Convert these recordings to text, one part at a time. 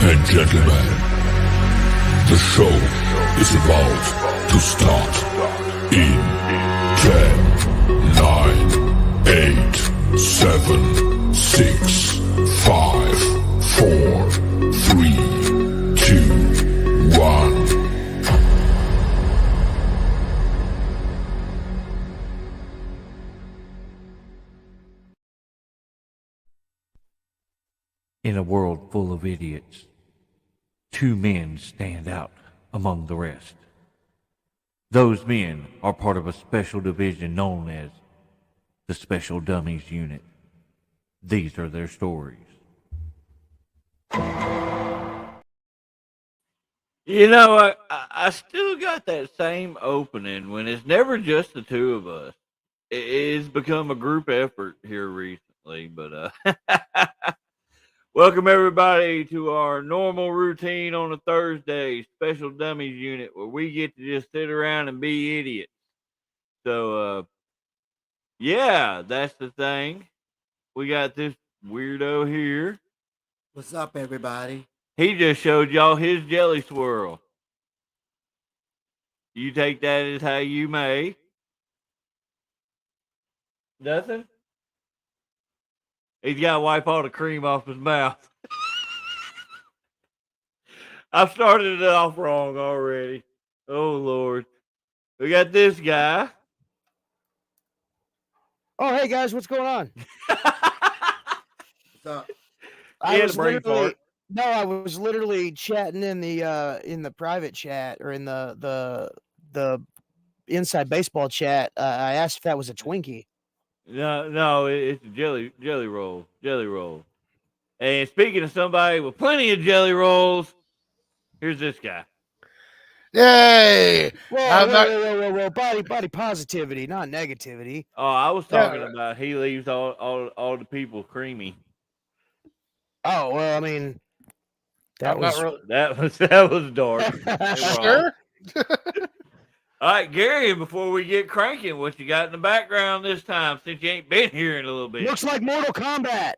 and gentlemen, the show is about to start in 10, 9, 8, 7, 6, 5, 4, 3, 2, 1. In a world full of idiots, two men stand out among the rest. Those men are part of a special division known as the Special Dummies Unit. These are their stories. You know, I still got that same opening when it's never just the two of us. It's become a group effort here recently, but welcome everybody to our normal routine on a Thursday, Special Dummies Unit, where we get to just sit around and be idiots. So, yeah, that's the thing. We got this weirdo here. What's up, everybody? He just showed y'all his jelly swirl. You take that as how you may. Nothing? He's got to wipe all the cream off his mouth. I've started it off wrong already. Oh, Lord. We got this guy. Oh, hey guys, what's going on? What's up? He had a brain fart. No, I was literally chatting in the private chat or in the inside baseball chat. I asked if that was a Twinkie. No, it's a jelly roll. Jelly roll. And speaking of somebody with plenty of jelly rolls, here's this guy. Yay! Whoa, body positivity, not negativity. Oh, I was talking about he leaves all the people creamy. Oh well, I mean, that was dark. Sure. All right, Gary. Before we get cranking, what you got in the background this time? Since you ain't been here in a little bit, looks like Mortal Kombat.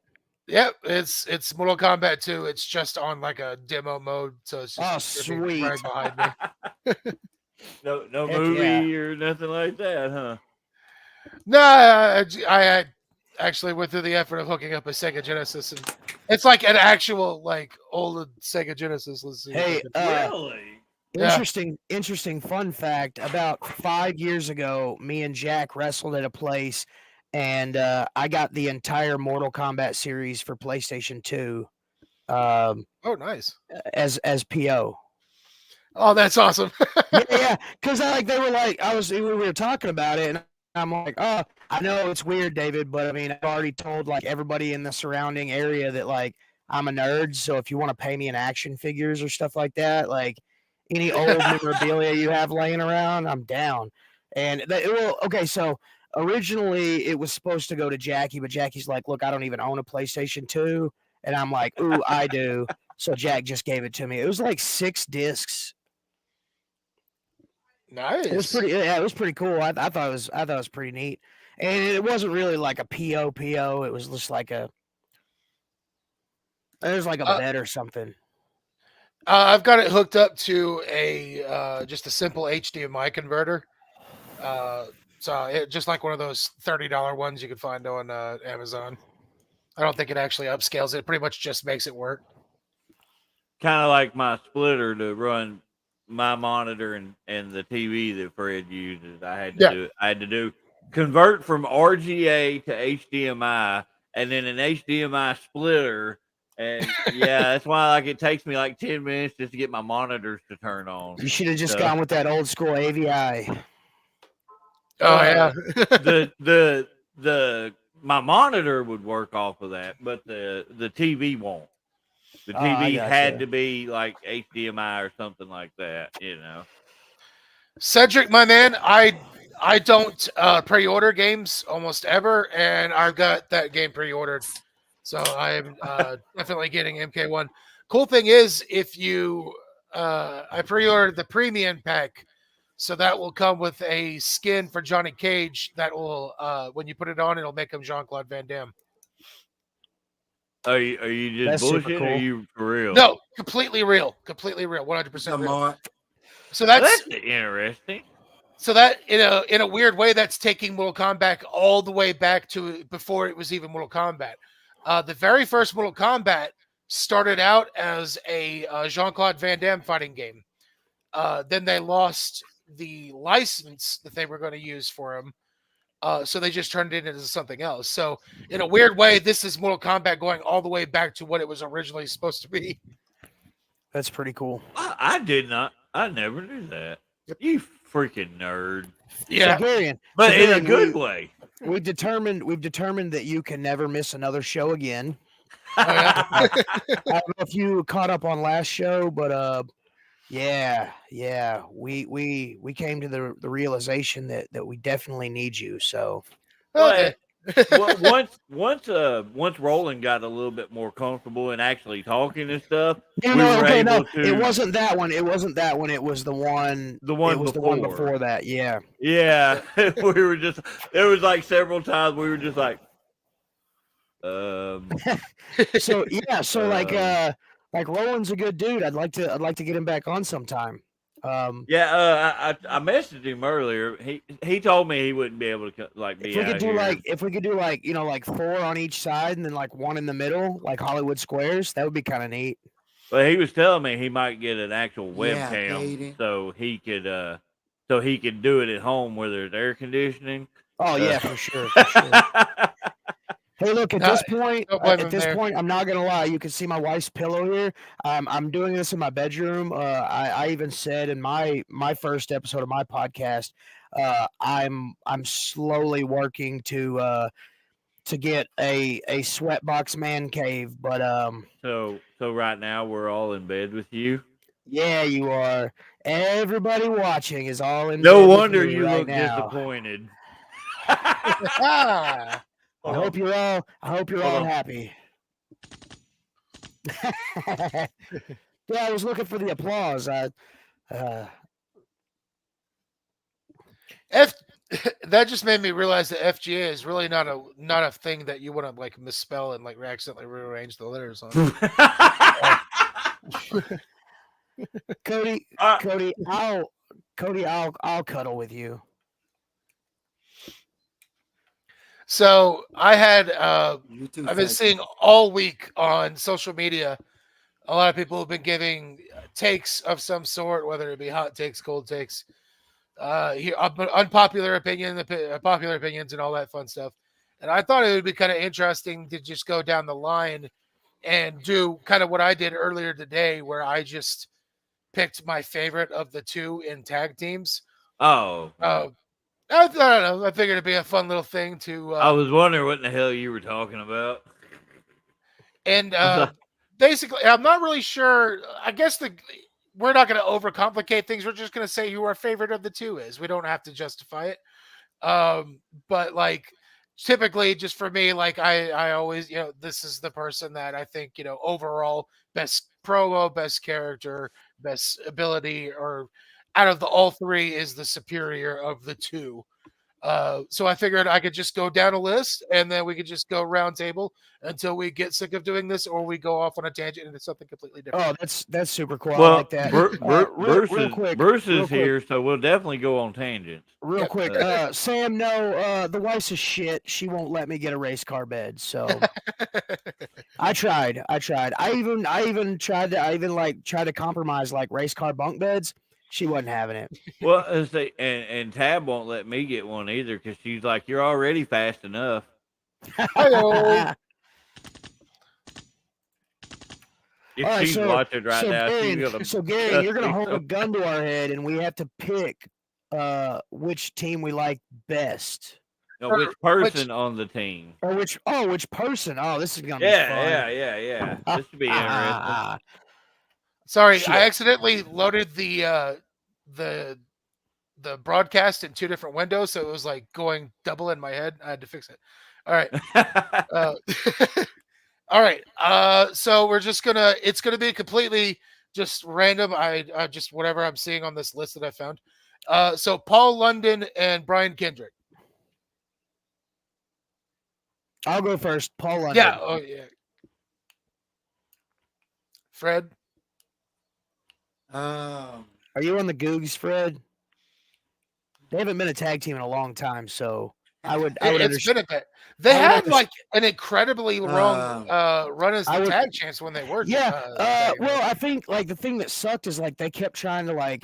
Yep, it's Mortal Kombat 2. It's just on like a demo mode, so it's just sweet right behind me. no movie or nothing like that, huh? No, I actually went through the effort of hooking up a Sega Genesis, and it's like an actual like old Sega Genesis. Let's see. Hey, really? Interesting fun fact. About 5 years ago, me and Jack wrestled at a place, and I got the entire Mortal Kombat series for PlayStation 2. Oh, nice. As PO. Oh, that's awesome. yeah. Because we were talking about it, and I'm like, oh, I know it's weird, David, but I mean, I've already told like everybody in the surrounding area that like I'm a nerd. So if you want to pay me in action figures or stuff like that, like any old memorabilia you have laying around, I'm down. And so originally it was supposed to go to Jackie, but Jackie's like, look, I don't even own a PlayStation 2. And I'm like, ooh, I do. So Jack just gave it to me. It was like 6 discs. Nice. It was pretty cool. I thought it was pretty neat. And it wasn't really like a PO. It was just like it was like a bet or something. I've got it hooked up to a just a simple HDMI converter. So just like one of those $30 ones you can find on Amazon. I don't think it actually upscales it. It pretty much just makes it work. Kind of like my splitter to run my monitor and the TV that Fred uses. I had to do convert from RGA to HDMI and then an HDMI splitter. And yeah, that's why it takes me like 10 minutes just to get my monitors to turn on. You should have just gone with that old school AVI. Oh yeah. My monitor would work off of that, but the TV won't. The TV had to be like HDMI or something like that, you know. Cedric, my man, I don't pre-order games almost ever, and I've got that game pre-ordered. So I'm definitely getting MK1. Cool thing is, if you I pre-ordered the premium pack, so that will come with a skin for Johnny Cage that will when you put it on, it'll make him Jean-Claude Van Damme. Are you just That's super bullshitting? Or are cool. you for real? No, completely real, 100% Some real. more. So Well, that's that's interesting. so that in a weird way, that's taking Mortal Kombat all the way back to before it was even Mortal Kombat. The very first Mortal Kombat started out as a Jean-Claude Van Damme fighting game. Then they lost the license that they were going to use for him. So they just turned it into something else. So in a weird way, this is Mortal Kombat going all the way back to what it was originally supposed to be. That's pretty cool. I did not. I never knew that. You freaking nerd. Yeah. So Garion, But in a good way. we've determined that you can never miss another show again. Oh, yeah. I don't know if you caught up on last show, but yeah, we came to the realization that we definitely need you. So Okay. Well, once Roland got a little bit more comfortable and actually talking and stuff, no, we no, were okay, able no, to. it wasn't that one. It wasn't that one. It was the one. The one It was before. the one before that. Yeah. Yeah, we were just. There was like several times we were just like, So yeah, so like Roland's a good dude. I'd like to get him back on sometime. Yeah, I messaged him earlier. He told me he wouldn't be able to be if we out could do here. if we could do like 4 on each side and then like 1 in the middle, like Hollywood Squares, that would be kind of neat. But he was telling me he might get an actual Yeah, webcam Katie. so he could do it at home where there's air conditioning. Oh yeah, for sure. For sure. Hey, look, at this point, don't blame him there. I'm not gonna lie. You can see my wife's pillow here. I'm doing this in my bedroom. I even said in my first episode of my podcast, I'm slowly working to get a sweatbox man cave. But So right now we're all in bed with you. yeah, you are. Everybody watching is all in. No bed with wonder me you right look now. disappointed. Ah. I hope you're all Hold on. happy. Yeah, I was looking for the applause. That just made me realize that FGA is really not a thing that you want to like misspell and like accidentally rearrange the letters on. Cody, I'll cuddle with you. So I had You too, I've been Cedric. seeing all week on social media a lot of people have been giving takes of some sort, whether it be hot takes, cold takes, unpopular popular opinions, and all that fun stuff. And I thought it would be kind of interesting to just go down the line and do kind of what I did earlier today, where I just picked my favorite of the two in tag teams. Oh, I don't know. I figured it'd be a fun little thing to. I was wondering what in the hell you were talking about. And basically, I'm not really sure. I guess we're not going to overcomplicate things. We're just going to say who our favorite of the two is. We don't have to justify it. But like typically, just for me, like I always, this is the person that I think, overall best promo, best character, best ability, or out of the all three is the superior of the two. So I figured I could just go down a list and then we could just go round table until we get sick of doing this, or we go off on a tangent into something completely different. Oh, that's super cool. Well, I like that. Bruce is here, so we'll definitely go on tangents. Real quick, Sam, no, the wife's a shit. She won't let me get a race car bed. So I tried. I even tried to compromise like race car bunk beds. She wasn't having it. Well, and Tab won't let me get one either because she's like, "You're already fast enough." Hello. If All right, she's watching right now, she's gonna. Gary, you're gonna hold a gun to our head, and we have to pick which team we like best. No, which person on the team? Or which person? Oh, this is gonna be fun. Yeah. This should be interesting. Sorry, Shit. I accidentally loaded the broadcast in two different windows, so it was like going double in my head. I had to fix it. All right. All right. So it's gonna be completely just random. I just whatever I'm seeing on this list that I found. So Paul London and Brian Kendrick. I'll go first. Paul London. Yeah. Oh yeah. Fred? Um, Are you on the Googs, Fred? They haven't been a tag team in a long time, so I would It's understand. been a bit. They I would had underst- like an incredibly long run as I the would- tag champs when they were. Yeah. tagging Well, out. I think like the thing that sucked is like they kept trying to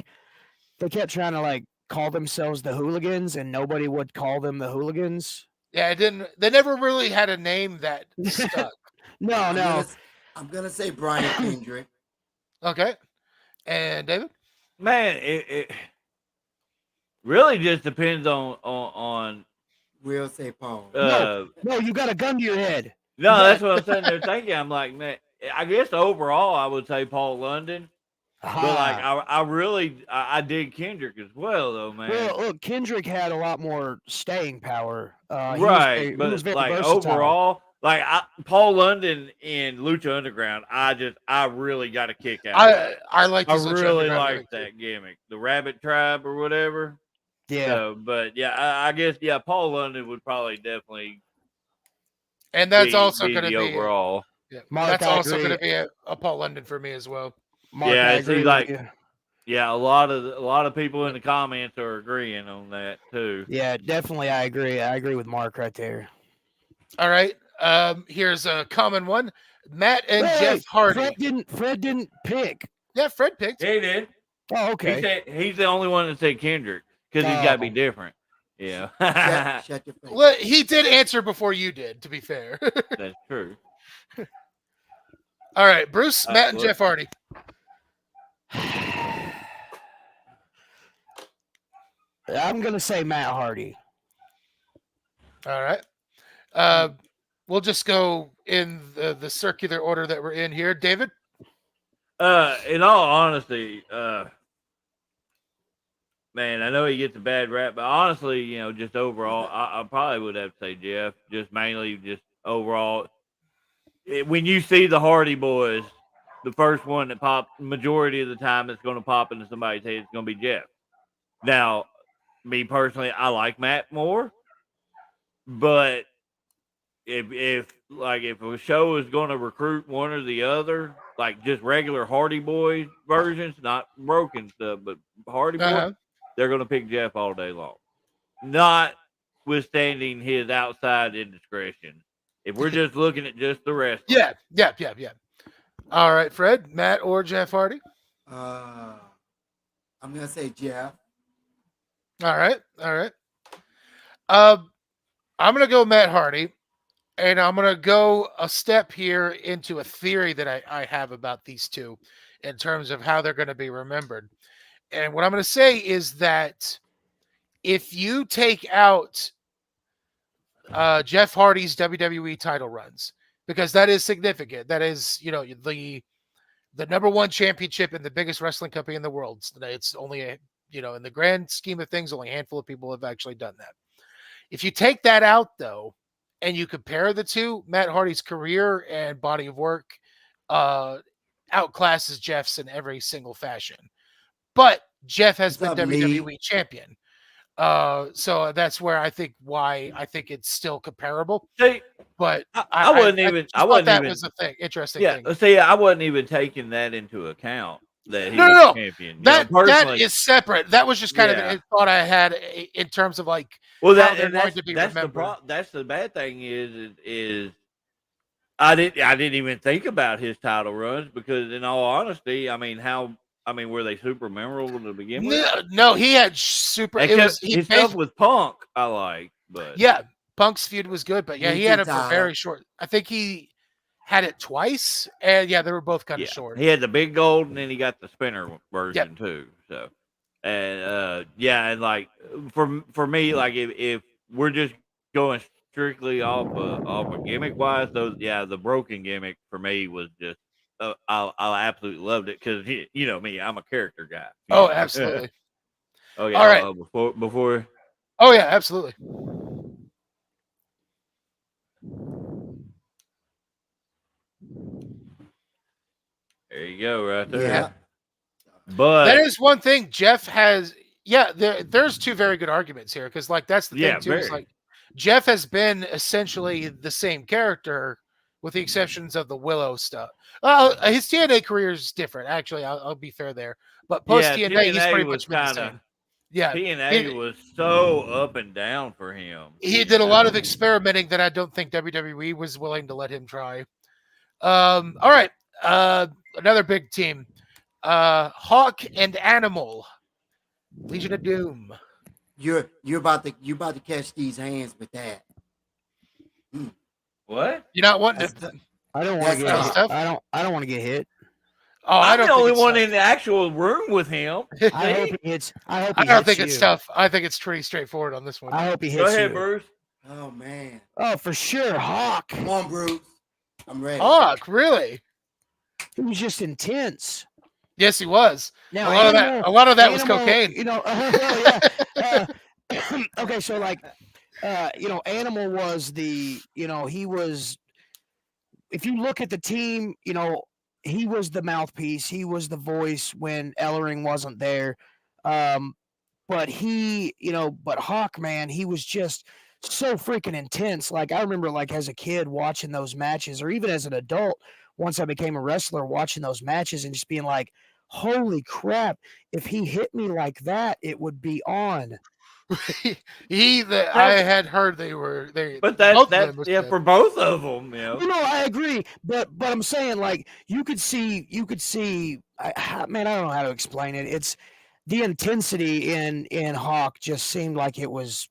call themselves the Hooligans, and nobody would call them the Hooligans. Yeah, it didn't. They never really had a name that stuck. No, I'm gonna say Brian Kendrick. Okay, and David. Man, it really just depends on We'll say Paul. no, no, you got a gun to your head. that's what I'm sitting there thinking. I'm like, man, I guess overall I would say Paul London. But like I really I dig Kendrick as well though, man. Well, look, Kendrick had a lot more staying power. Right, he was but very like versatile. overall, like Paul London in Lucha Underground, I really got a kick out of it. I like. I really like that gimmick, the Rabbit Tribe or whatever. Yeah. So, but yeah, I guess Paul London would probably definitely. And that's be, also be going to the be overall. Yeah, Mark, that's I also going to agree. be a Paul London for me as well. Mark, Yeah, I it seems agree with like- you. Yeah, a lot of people in the comments are agreeing on that too. Yeah, definitely. I agree. I agree with Mark right there. All right. Here's a common one: Matt and Wait, Jeff Hardy. Fred didn't pick. Yeah, Fred picked. He did. Oh, okay. He said he's the only one that said Kendrick because he's got to be Oh. different. Yeah, Shut your face. Well, he did answer before you did. To be fair. that's true. All right, Bruce, Matt, and look. Jeff Hardy. I'm gonna say Matt Hardy. All right. We'll just go in the circular order that we're in here. David. In all honesty, man, I know he gets a bad rap, but honestly, just overall, I probably would have to say Jeff. Just mainly, just overall. When you see the Hardy Boys, the first one that pops, majority of the time that's going to pop into somebody's head is going to be Jeff. Now, me personally, I like Matt more, but if a show is going to recruit one or the other, like just regular Hardy Boys versions, not broken stuff, but Hardy Boys, they're going to pick Jeff all day long, notwithstanding his outside indiscretion. If we're just looking at just the rest, Yeah. All right, Fred, Matt, or Jeff Hardy. I'm gonna say Jeff. All right. I'm gonna go Matt Hardy, and I'm gonna go a step here into a theory that I have about these two, in terms of how they're going to be remembered. And what I'm going to say is that if you take out Jeff Hardy's WWE title runs, because that is significant, that is the number one championship in the biggest wrestling company in the world. It's only in the grand scheme of things, only a handful of people have actually done that. If you take that out, though, and you compare the two, Matt Hardy's career and body of work outclasses Jeff's in every single fashion. But Jeff has been WWE champion. So that's where I think it's still comparable. See, but I wasn't even. That was a thing. Interesting thing. Yeah, see, I wasn't even taking that into account. That he No. was champion. That is separate. That was just kind of a thought I had in terms of like how they're going to be remembered. That's the bad thing is I didn't even think about his title runs because, in all honesty, were they super memorable to begin with? No, he had super. His stuff with Punk, I like, but yeah, Punk's feud was good, but yeah, he had it for very short. I think he had it twice, and yeah, they were both kind of short. He had the big gold, and then he got the spinner version too. So, and and like for me, like if we're just going strictly off a gimmick wise, the broken gimmick for me was just I absolutely loved it because me, I'm a character guy. Oh, absolutely. Oh yeah. All right. Before. Oh yeah, absolutely. There you go, right there. Yeah. But that is one thing Jeff has. Yeah, there's two very good arguments here because like that's the thing too. Is like Jeff has been essentially the same character with the exceptions of the Willow stuff. His TNA career is different. Actually, I'll be fair there. But post Yeah, TNA, he's pretty was much been the kind of same. Yeah, TNA was so up and down for him. he did a lot of experimenting that I don't think WWE was willing to let him try. All right, another big team, Hawk and Animal, Legion of Doom. You're about to catch these hands with that. What? You're not wanting That's to. the- I don't want to That's get. tough. I don't want to get hit. Oh, I I'm don't the think only it's one tough. in the actual room with him. I hope he hits. I hope I he don't hits think you. it's tough. I think it's pretty straightforward on this one. I hope he Go hits ahead, you. Bruce. Oh man. Oh, for sure, Hawk. Come on, Bruce. I'm ready. Hawk, really? He was just intense. Yes, he was. Now, A lot of that was cocaine. You know, well, yeah. Okay, so like, Animal was he was. If you look at the team, he was the mouthpiece. He was the voice when Ellering wasn't there. But but Hawk, man, he was just so freaking intense. Like I remember, like as a kid watching those matches, or even as an adult, once I became a wrestler, watching those matches and just being like, "Holy crap! If he hit me like that, it would be on." I had heard they. But both of that's them was yeah good. for both of them. I agree, but I'm saying like you could see. Man, I don't know how to explain it. It's the intensity in Hawk just seemed like it was.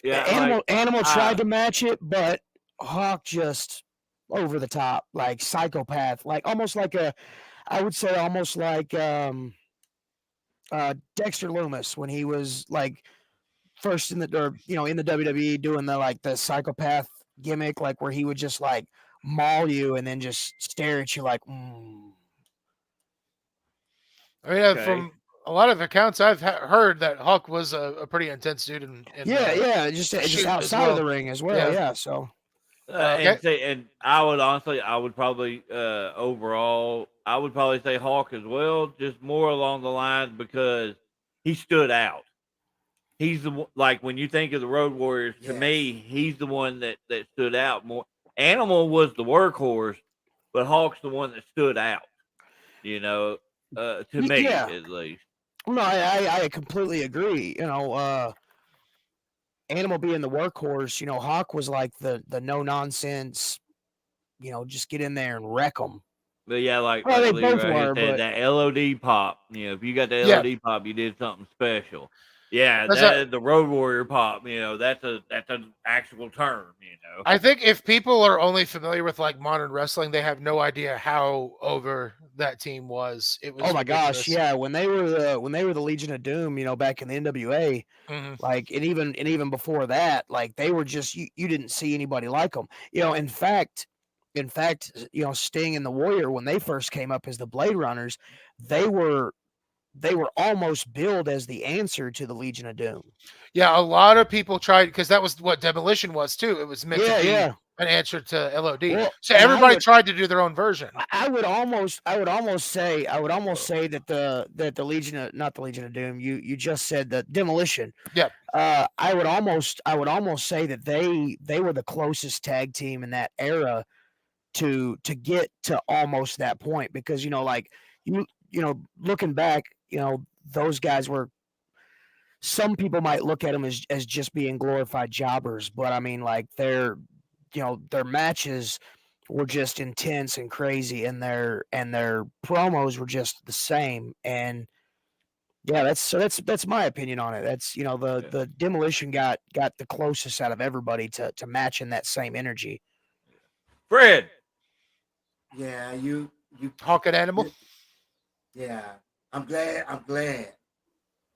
Yeah, Animal tried to match it, but Hawk just over the top, like psychopath, like almost like I would say almost like Dexter Loomis when he was like first in the WWE doing the psychopath gimmick, like where he would just like maul you and then just stare at you like. I mean, from a lot of accounts I've heard that Hawk was a pretty intense dude. Just outside of the ring as well. Yeah, so. And I would probably overall, I would probably say Hawk as well, just more along the lines because he stood out. He's like when you think of the Road Warriors, to me, he's the one that stood out more. Animal was the workhorse, but Hawk's the one that stood out. To me at least. No, I completely agree. Animal being the workhorse, Hawk was like the no nonsense, just get in there and wreck them. But yeah, they both were, but that LOD pop. If you got the LOD pop, you did something special. Yeah, the Road Warrior pop. That's an actual term. I think if people are only familiar with like modern wrestling, they have no idea how over that team was. It was. Oh my ridiculous. gosh, yeah. When they were the Legion of Doom, back in the NWA, like and even before that, like they were just you didn't see anybody like them. In fact, Sting and the Warrior when they first came up as the Blade Runners, they were almost billed as the answer to the Legion of Doom. Yeah, a lot of people tried because that was what Demolition was too. It was meant to be an answer to LOD. Well, so everybody tried to do their own version. I would almost say that the Legion of, not the Legion of Doom. You just said the Demolition. Yeah. I would almost say that they were the closest tag team in that era to get to almost that point because looking back, those guys were. Some people might look at them as just being glorified jobbers, but I mean, like their matches were just intense and crazy, and their promos were just the same. And yeah, that's my opinion on it. That's the Demolition got the closest out of everybody to matching that same energy. Fred. Yeah, you Hawk and Animal. Yeah, I'm glad.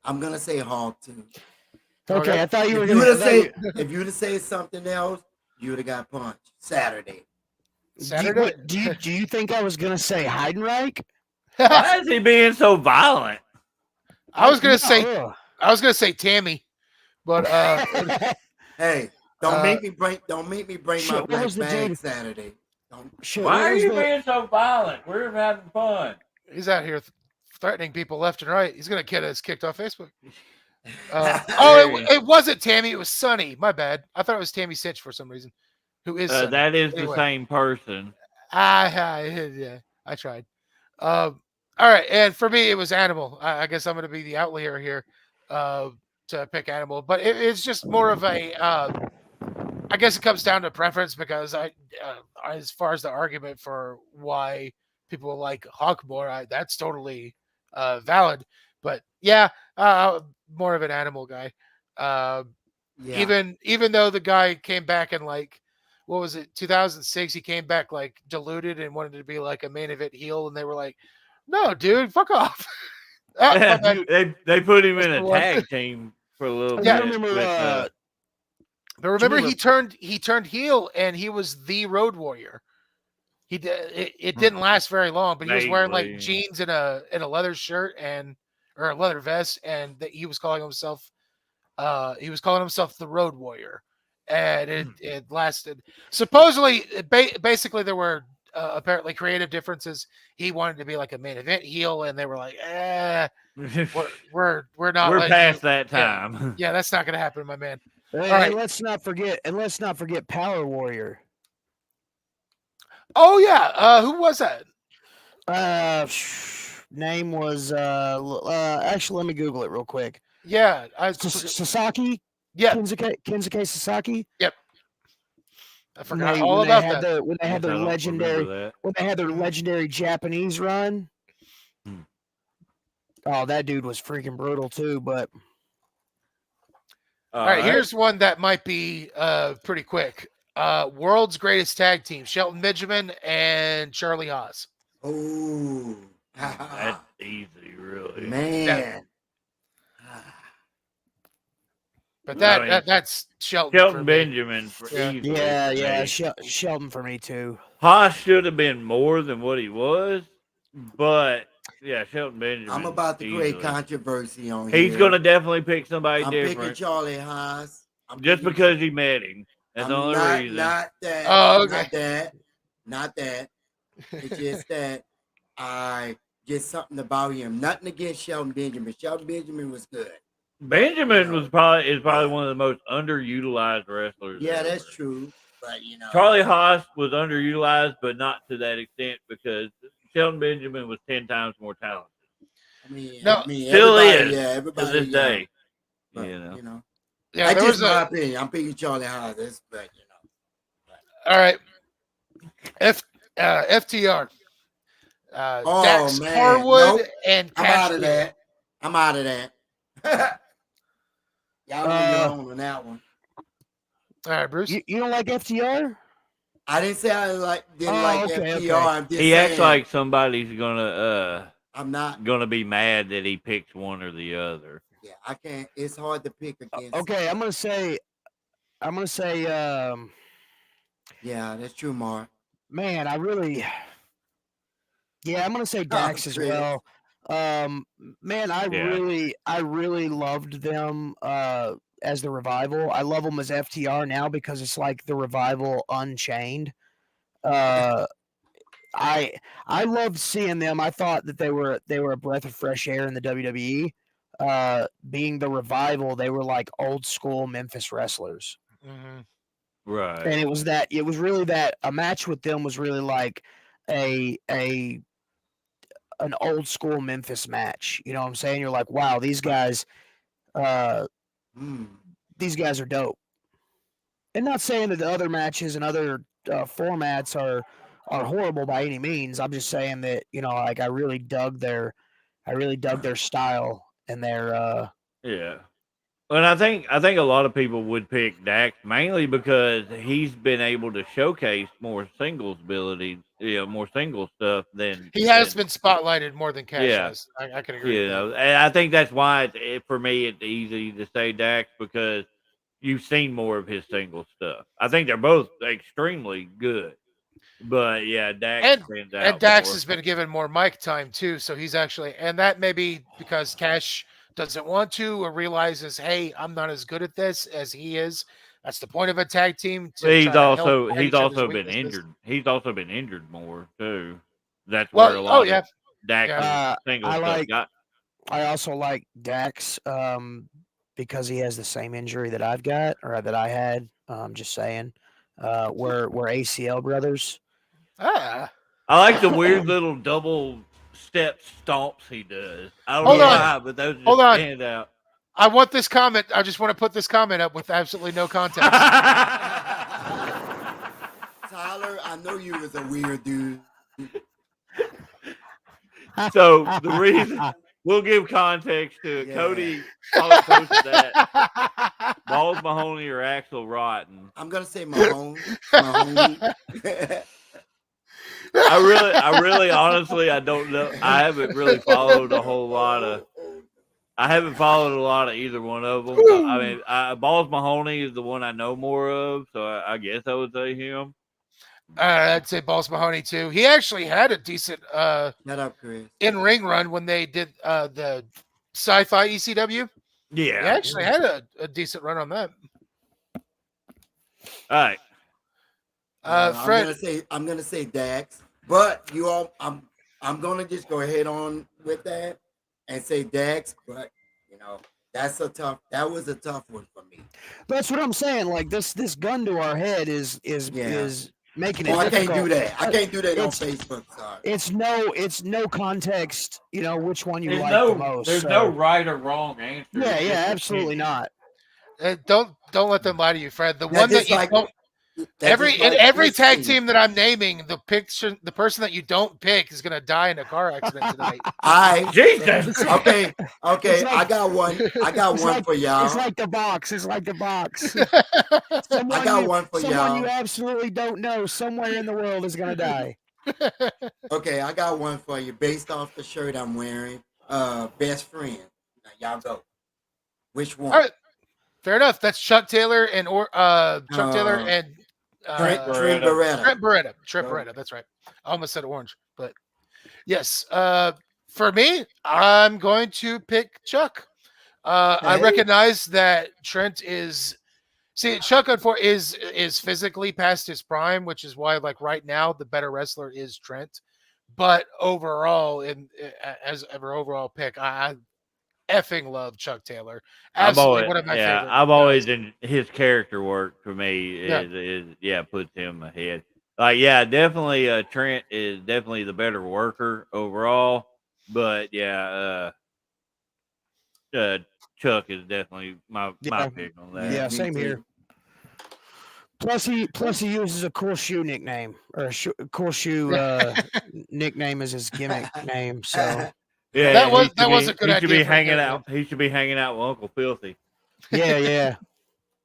I'm gonna say Hawk too. Okay, I thought you were going to say if you would have said something else, you would have got punched Saturday. Do you think I was gonna say Heidenreich? Why is he being so violent? I was gonna say Tammy, but hey, don't make me bring my black bag dude? Saturday. Why are you being so violent? We're having fun. He's out here threatening people left and right. He's gonna get us kicked off Facebook. It wasn't Tammy. It was Sunny. My bad. I thought it was Tammy Sitch for some reason. Who is Sunny? That is the Anyway. same person. Yeah, I tried. All right, and for me, it was Animal. I guess I'm going to be the outlier here to pick Animal, but it's just more of a. I guess it comes down to preference because as far as the argument for why people like Hawk more, that's totally valid. But yeah, more of an Animal guy. Yeah. Even though the guy came back in like what was it 2006, he came back like diluted and wanted to be like a main event heel, and they were like, "No, dude, fuck off." My bad. They put him That's in the a one. tag team for a little Yeah. I bit. remember. With, But remember, remember- he turned heel, and he was the Road Warrior. He did. It Hmm. didn't last very long, but he was wearing like Vaguely. jeans and a leather shirt or a leather vest, and he was calling himself the Road Warrior, and it lasted. Supposedly, basically there were apparently creative differences. He wanted to be like a main event heel, and they were like, we're not. We're letting past you, that yeah. time. Yeah, that's not going to happen, my man. And, All right. and let's not forget Power Warrior. Oh yeah, who was that? Name was actually let me Google it real quick. Yeah, Sasaki. yeah, Kensuke Sasaki. yep. I forgot When all they about had that. when they had I their don't legendary remember Japanese run. Hmm. Oh, that dude was freaking brutal too. But All right, here's one that might be pretty quick. World's Greatest Tag Team: Shelton Benjamin and Charlie Haas. Oh, That's easy, really. man. But I mean, that's Shelton. Shelton for me. Benjamin for Yeah. easily. yeah, for me. Shelton for me too. Haas should have been more than what he was, but yeah, Shelton Benjamin. I'm about to create easily. controversy on He's here. gonna definitely pick somebody I'm picking different Charlie Haas. just because he met him. That's the only reason. Not that. Oh, okay. Not that. It's just that I get something about him. Nothing against Shelton Benjamin. Shelton Benjamin was good. Benjamin is probably one of the most underutilized wrestlers. Yeah, ever. that's true. But Charlie Haas was underutilized, but not to that extent because Shelton Benjamin was 10 times more talented. Still is. Yeah, everybody. To this day. But, Yeah, that's just my opinion. I'm picking Charlie Haas. But All right. FTR. Dax Harwood and I'm Cash out of Wheeler. that. I'm out of that. Y'all know your own on that one. All right, Bruce. You don't like FTR? I didn't say I didn't like FTR. Okay. I'm just he saying, acts like somebody's gonna I'm not gonna be mad that he picks one or the other. Yeah, I can't. It's hard to pick against. Okay, I'm gonna say. Yeah, that's true, Mark. Man, I'm gonna say Dax as Chris. well. Man, I really loved them as the Revival. I love them as FTR now because it's like the Revival Unchained. I loved seeing them. I thought that they were a breath of fresh air in the WWE. Being the Revival, they were like old school Memphis wrestlers. Mm-hmm. Right. And it was really that a match with them was really like an old school Memphis match. You know what I'm saying? You're like, wow, these guys are dope. And not saying that the other matches and other formats are horrible by any means. I'm just saying that, like I really dug their style and their Yeah. And I think a lot of people would pick Dax mainly because he's been able to showcase more singles ability, more singles stuff than he has been spotlighted more than Cash Yeah. has. I can agree. With that. And I think that's why for me it's easy to say Dax because you've seen more of his single stuff. I think they're both extremely good, but yeah, Dax stands out. And Dax more. has been given more mic time too, so he's actually, and that may be because Cash doesn't want to or realizes, hey, I'm not as good at this as he is. That's the point of a tag team. He's also been injured. He's also been injured more too. That's where a lot of Dax single stuff got. I also like Dax because he has the same injury that I've got or that I had. Just saying. we're ACL brothers. Ah. I like the weird little double step stomps he does. I don't Hold know on. why, but those just Hold on. stand out. I want this comment. I just want to put this comment up with absolutely no context. Tyler, I know you was a weird dude. So the reason we'll give context to it. Yeah. Cody posted that Balls Mahoney or Axel Rotten. I'm gonna say Mahone. Mahoney. I really honestly I don't know. I haven't really followed a whole lot of. I haven't followed a lot of either one of them. I mean, Balls Mahoney is the one I know more of, so I guess I would say him. I'd say Balls Mahoney too. He actually had a decent Shut up, Chris. in-ring run when they did the sci-fi ECW. He Yeah. actually had a decent run on that. All right. Fred, I'm gonna say Dax, but I'm gonna just go ahead on with that and say Dax, but that was a tough one for me. That's what I'm saying. Like this gun to our head is making it. Oh, I can't difficult. do that. I can't do that on It's- Facebook. Sorry. It's no context. Which one you There's like no the most. there's so- no right or wrong answer. Yeah, It's yeah, just absolutely opinion. not. don't let them lie to you, Fred. The That's one that just you like- don't. That's Every just like every tag Christine. team that I'm naming, the person that you don't pick is gonna die in a car accident tonight. Jesus. Okay. It's like- I got one. I got it's one like- for y'all. It's like the box. It's like the box. I got one for someone y'all. you absolutely don't know somewhere in the world is gonna die. Okay, I got one for you based off the shirt I'm wearing. Best friend. Now y'all go. Which one? All right, fair enough. That's Chuck Taylor and Taylor and Trent Beretta. Beretta. Trent Beretta. Trent Oh. Beretta. That's right. I almost said orange, but yes. For me, I'm going to pick Chuck. I Okay. recognize that Trent is. See, Chuck is physically past his prime, which is why, like right now, the better wrestler is Trent. But overall, as an overall pick, I effing love Chuck Taylor. Absolutely one of my favorite. I've always in his character work for me Yeah. is puts him ahead. Like definitely Trent is definitely the better worker overall, but Chuck is definitely my pick on that. Yeah, me same too. here. Plus he uses a cool shoe nickname or a cool shoe nickname as his gimmick name. So Yeah, That was- he should that was be- a good he should idea be for a hanging gimmick. out. He should be hanging out with Uncle Filthy. yeah.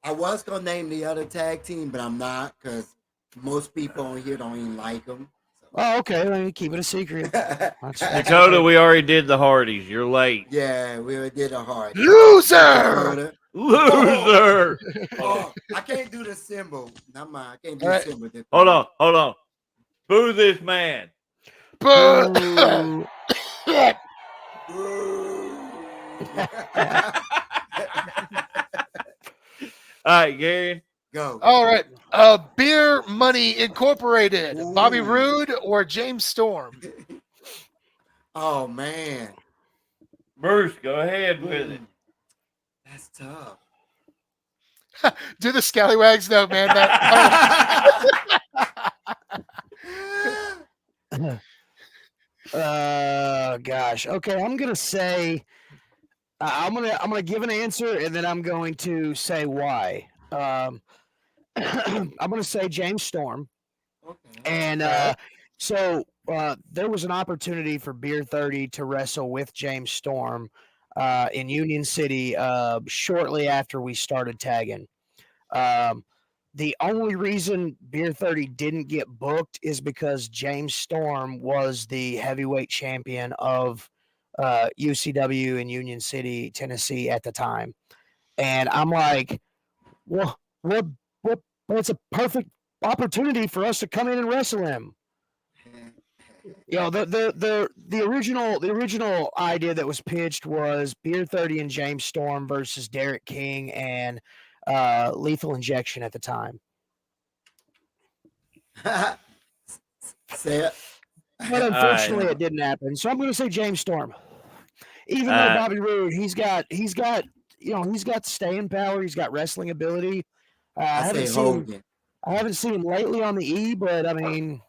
I was gonna name the other tag team, but I'm not because most people on here don't even like them. Oh, okay. Let me keep it a secret. That's Dakota, we already did the Hardys. You're late. Yeah, we already did a hard. Loser. Dakota. Loser. Oh, I can't do the symbol. Not mine. I can't do All the right. symbol. Hold on. Boo this man. Ooh. All right, Gary. Go. All right. Beer Money Incorporated. Bobby Ooh. Roode or James Storm? Oh man, Bruce, go ahead with it. that's tough. Do the scallywags though, man. Gosh. Okay, I'm gonna say I'm gonna give an answer and then I'm going to say why. I'm gonna say James Storm. Okay. And so there was an opportunity for Beer 30 to wrestle with James Storm in Union City shortly after we started tagging. The only reason Beer 30 didn't get booked is because James Storm was the heavyweight champion of UCW in Union City, Tennessee at the time. And I'm like, well, it's a perfect opportunity for us to come in and wrestle him. The original idea that was pitched was Beer 30 and James Storm versus Derek King and Lethal Injection at the time. Say it. But unfortunately, it didn't happen. So I'm going to say James Storm. Even though Bobby Roode, he's got staying power. He's got wrestling ability. I I say haven't seen him. Hogan. I haven't seen him lately on the E, but I mean,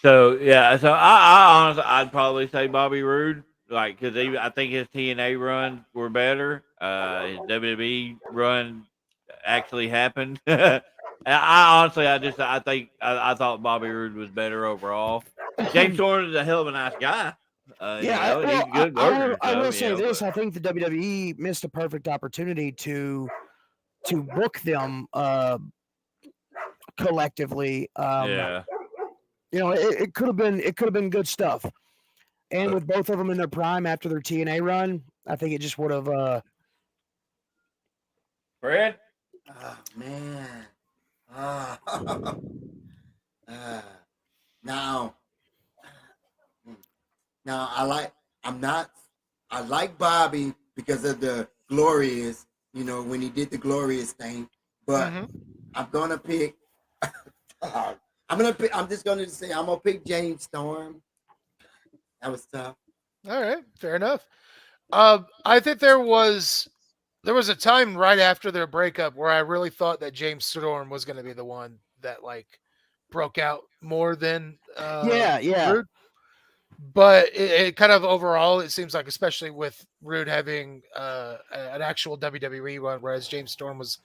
So yeah, so I honestly I'd probably say Bobby Roode, like because I think his TNA runs were better. His WWE run actually happened. I honestly I thought Bobby Roode was better overall. James Storm is a hell of a nice guy. yeah. And he's a good worker. I will So, say this: but- I think the WWE missed a perfect opportunity to book them collectively. yeah. You know, it could have been good stuff. And with both of them in their prime after their TNA run, I think it just would have. Fred? Oh man. Ah. Now, I like Bobby because of the glorious, when he did the glorious thing, but I'm gonna pick. I'm just gonna say I'm gonna pick James Storm. That was tough. All right, fair enough. I think there was a time right after their breakup where I really thought that James Storm was going to be the one that like broke out more than Yeah. Rude. But it kind of overall, it seems like, especially with Rude having an actual WWE run, whereas James Storm was,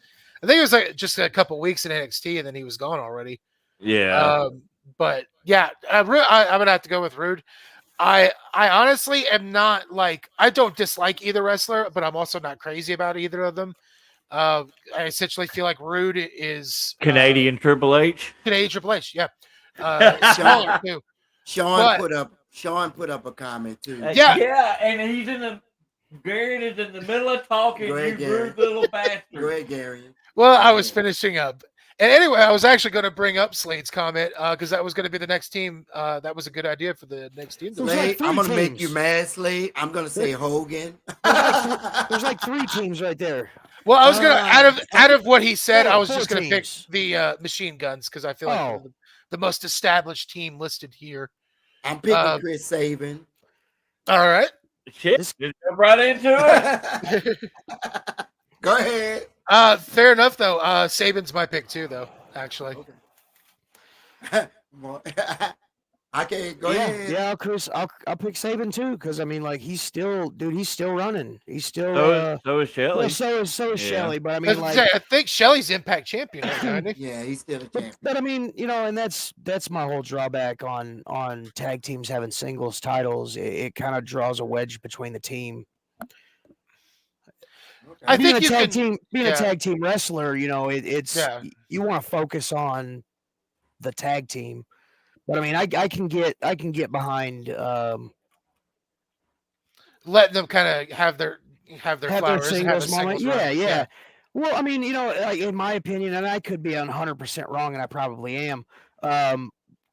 I think it was like just a couple weeks in NXT, and then he was gone already. Yeah. But yeah, I'm gonna have to go with Rude. I honestly am not like, I don't dislike either wrestler, but I'm also not crazy about either of them. I essentially feel like Rude is Canadian Triple H. Canadian Triple H, yeah. Sean, Too. Sean put up a comment too. Yeah. And he's Gary is in the middle of talking, Go ahead, you Gary. rude little bastard. Go ahead, Gary. Well, I was finishing up. And anyway, I was actually going to bring up Slade's comment because that was going to be the next team. That was a good idea for the next team. There's like Slade, three I'm gonna make teams. you mad, Slade. I'm gonna say Hogan. There's like 3 teams right there. Well, I was going to, out of what he said, I was 4 just going to pick teams. the Machine Guns because I feel like they're the most established team listed here. I'm picking Chris Sabin. All right. Shit, just jump right into it. Go ahead. Fair enough, though. Sabin's my pick too, though. Actually. Okay, go ahead. Yeah, Chris, I'll pick Saban too because I mean, like he's still running. He's still. So is Shelly. Well, so is Shelly, but I mean, I think Shelly's Impact champion right now, isn't he? Yeah, he's still a champion. But I mean, and that's my whole drawback on tag teams having singles titles. It kind of draws a wedge between the team. Okay. I being think a you tag can team, being a tag team wrestler, it's you want to focus on the tag team. But I mean, I can get behind letting them kind of have their flowers and have a singles moment. singles run. Yeah. Well, I mean, like in my opinion, and I could be 100% wrong, and I probably am.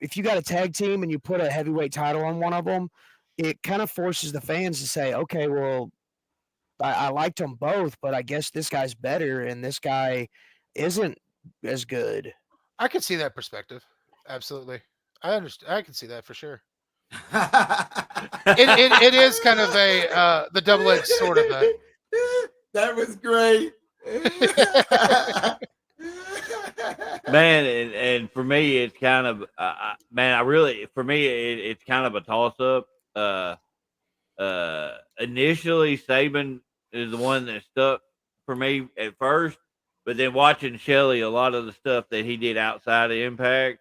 If you got a tag team and you put a heavyweight title on one of them, it kind of forces the fans to say, okay, well, I liked them both, but I guess this guy's better and this guy isn't as good. I can see that perspective. Absolutely. I understand. I can see that for sure. It is kind of the double-edged sword of that. That was great. Man, and for me, it's kind of it's kind of a toss-up. Initially, Saban is the one that stuck for me at first, but then watching Shelly, a lot of the stuff that he did outside of Impact,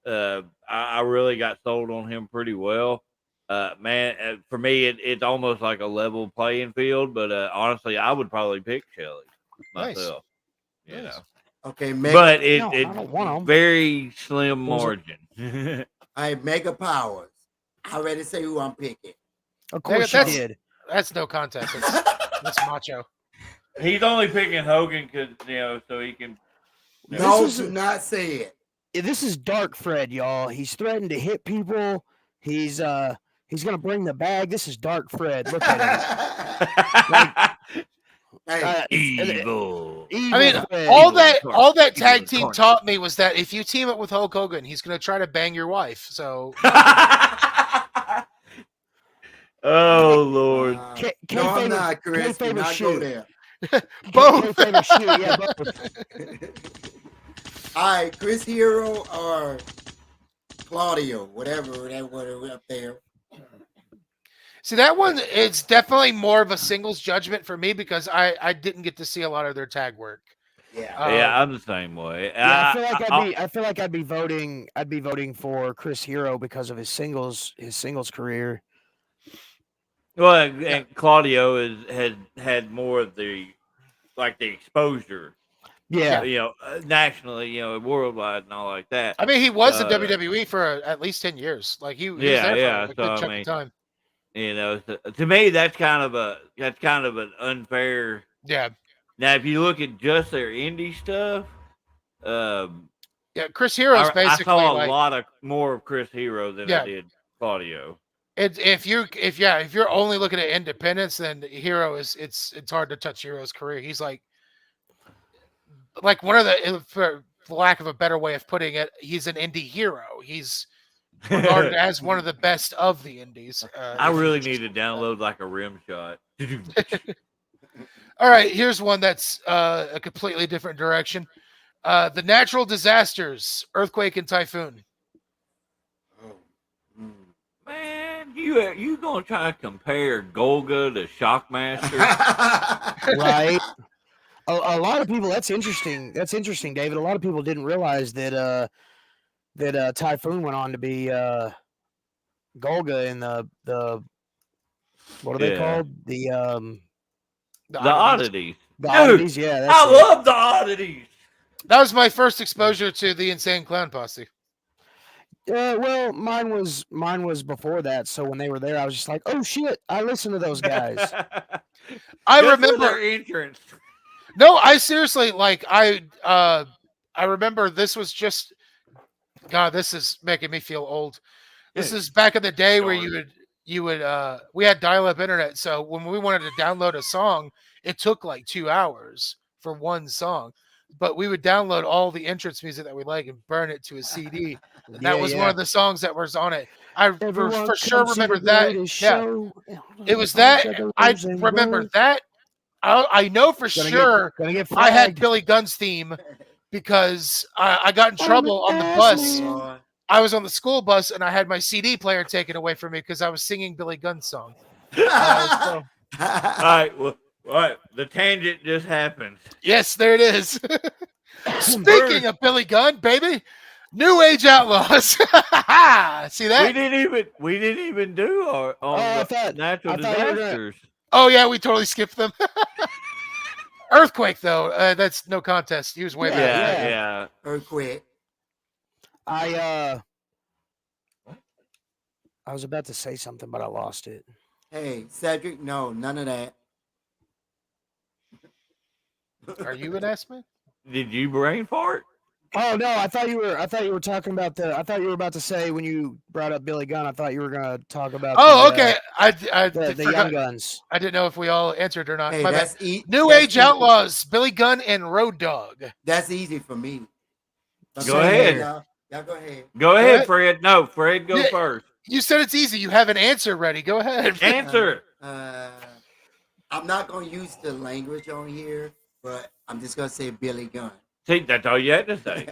I really got sold on him pretty well. Man, for me, it's almost like a level playing field, but honestly, I would probably pick Shelly myself. Nice. You know. Okay, But I don't want 'em. very slim margin. All right, Mega Powers. I already say who I'm picking. Of course you did. That's no contest. That's macho. He's only picking Hogan because so he can. No, do not say it. This is Dark Fred, y'all. He's threatened to hit people. He's gonna bring the bag. This is Dark Fred. Look at him. Hey, Evil. I mean, Fred. all that tag team taught me was that if you team up with Hulk Hogan, he's going to try to bang your wife. So, oh Lord. no, I'm not, Chris. Do not go there. both. Both. All right, Chris Hero or Claudio, whatever that were up there. See, that one, it's definitely more of a singles judgment for me because I didn't get to see a lot of their tag work. Yeah. Yeah, I'm the same way. Yeah, I feel like I'd be voting for Chris Hero because of his singles career. Well, and Claudio has had more of the exposure, Yeah. nationally, worldwide and all like that. I mean, he was in WWE for at least 10 years. Like he was there for a good chunk of time. To me, that's kind of an unfair. Yeah. Now, if you look at just their indie stuff, yeah, Chris Hero's basically. I saw a lot more of Chris Hero than I did Claudio. If you're only looking at independence, then Hero it's hard to touch Hero's career. He's like one of the, for lack of a better way of putting it, he's an indie hero. He's regarded as one of the best of the indies. I really need to download like a rim shot. All right, here's one that's a completely different direction. The natural disasters, earthquake and typhoon. Man, you gonna try to compare Golga to Shockmaster? Right. A lot of people. That's interesting. That's interesting, David. A lot of people didn't realize that Typhoon went on to be Golga in the what are they called? The Oddities. The Oddities. Yeah, I love the Oddities. That was my first exposure to the Insane Clown Posse. Well, mine was before that. So when they were there, I was just like, "Oh shit!" I listened to those guys. I remember their entrance. No, I seriously I remember this was just. God, this is making me feel old. This is back in the day where you would we had dial-up internet, so when we wanted to download a song, it took like 2 hours for one song. But we would download all the entrance music that we like and burn it to a CD. And that was one of the songs that was on it. I for sure remember that. Yeah. It was that. I remember that. I know for sure I had Billy Gunn's theme because I got in trouble on the bus. I was on the school bus and I had my CD player taken away from me because I was singing Billy Gunn's song. All right. Well, what? The tangent just happened. Yes, there it is. Speaking of Billy Gunn, baby, New Age Outlaws. See that? We didn't even do our natural disasters. Oh yeah, we totally skipped them. Earthquake though, that's no contest. He was way better. Yeah. Earthquake. I was about to say something, but I lost it. Hey, Cedric, no, none of that. Are you an S-man? Did you brain fart? Oh no, I thought you were talking about I thought you were about to say when you brought up Billy Gunn, I thought you were gonna talk about okay. The Young Guns. I didn't know if we all answered or not. Hey, New Age Outlaws, Billy Gunn and Road Dogg. That's easy for me. Go ahead. Y'all go ahead. Go ahead, Fred. No, Fred, go first. You said it's easy. You have an answer ready. Go ahead. Answer. I'm not gonna use the language on here, but I'm just gonna say Billy Gunn. See, that's all you had to say.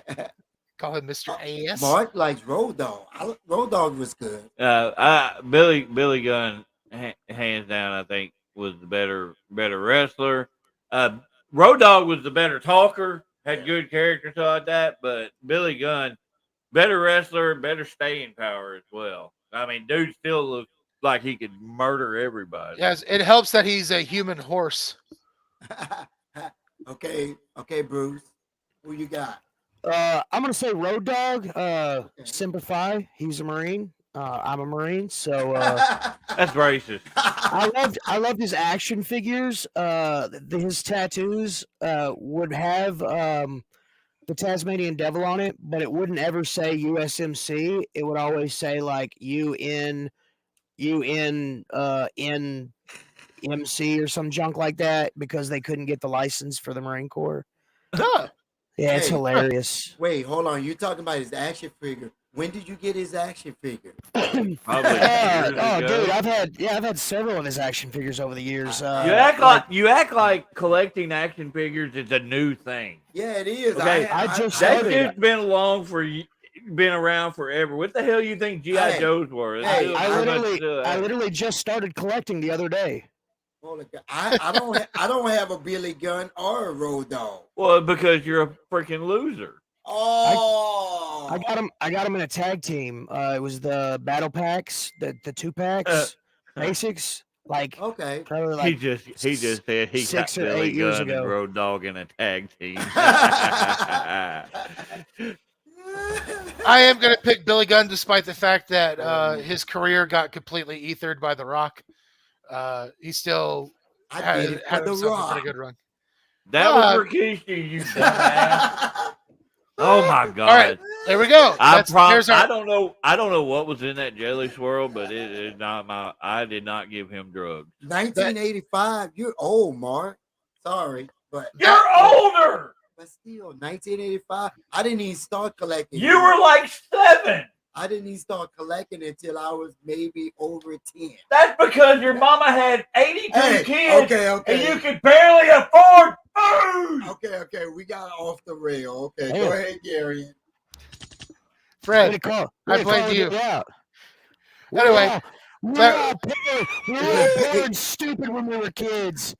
Call him Mr. Ass. Mark likes Road Dogg. Road Dogg was good. Billy Gunn, hands down, I think was the better wrestler. Road Dogg was the better talker, had good character like that. But Billy Gunn, better wrestler, better staying power as well. I mean, dude still looks like he could murder everybody. Yes, it helps that he's a human horse. Okay, Bruce. Who you got? I'm gonna say Road Dogg. Simplify. He's a Marine. I'm a Marine, so that's racist. I loved his action figures. His tattoos would have the Tasmanian Devil on it, but it wouldn't ever say USMC. It would always say like UNMC or some junk like that because they couldn't get the license for the Marine Corps. Yeah, it's hilarious. Wait, hold on. You're talking about his action figure. When did you get his action figure? Probably years ago. dude, I've had several of his action figures over the years. You act like collecting action figures is a new thing. Yeah, it is. Okay, I just That started. shit's been around forever. What the hell you think GI Joes were? It's hey, still I pretty much, literally just started collecting the other day. Holy God. I don't have a Billy Gunn or a Road Dogg. Well, because you're a freaking loser. Oh, I got him in a tag team. It was the battle packs, the 2-packs, basics. Like okay. probably He like just said he got 6 or Billy 8 years Gunn ago. and Road Dogg in a tag team. I am going to pick Billy Gunn despite the fact that his career got completely ethered by The Rock. He still had himself a pretty good run. That was Rikishi, you dumbass. Oh my God! All right, there we go. I don't know what was in that jelly swirl, but it is not my. I did not give him drugs. 1985. You're old, Mark. Sorry, but You're older. But still, 1985. I didn't even start collecting. You were like 7. I didn't even start collecting until I was maybe over 10. That's because your mama had 82 kids. Okay. And you could barely afford food. Okay. We got off the rail. Okay, go ahead, Gary. Fred, I played you. Anyway, we were all poor and stupid when we were kids.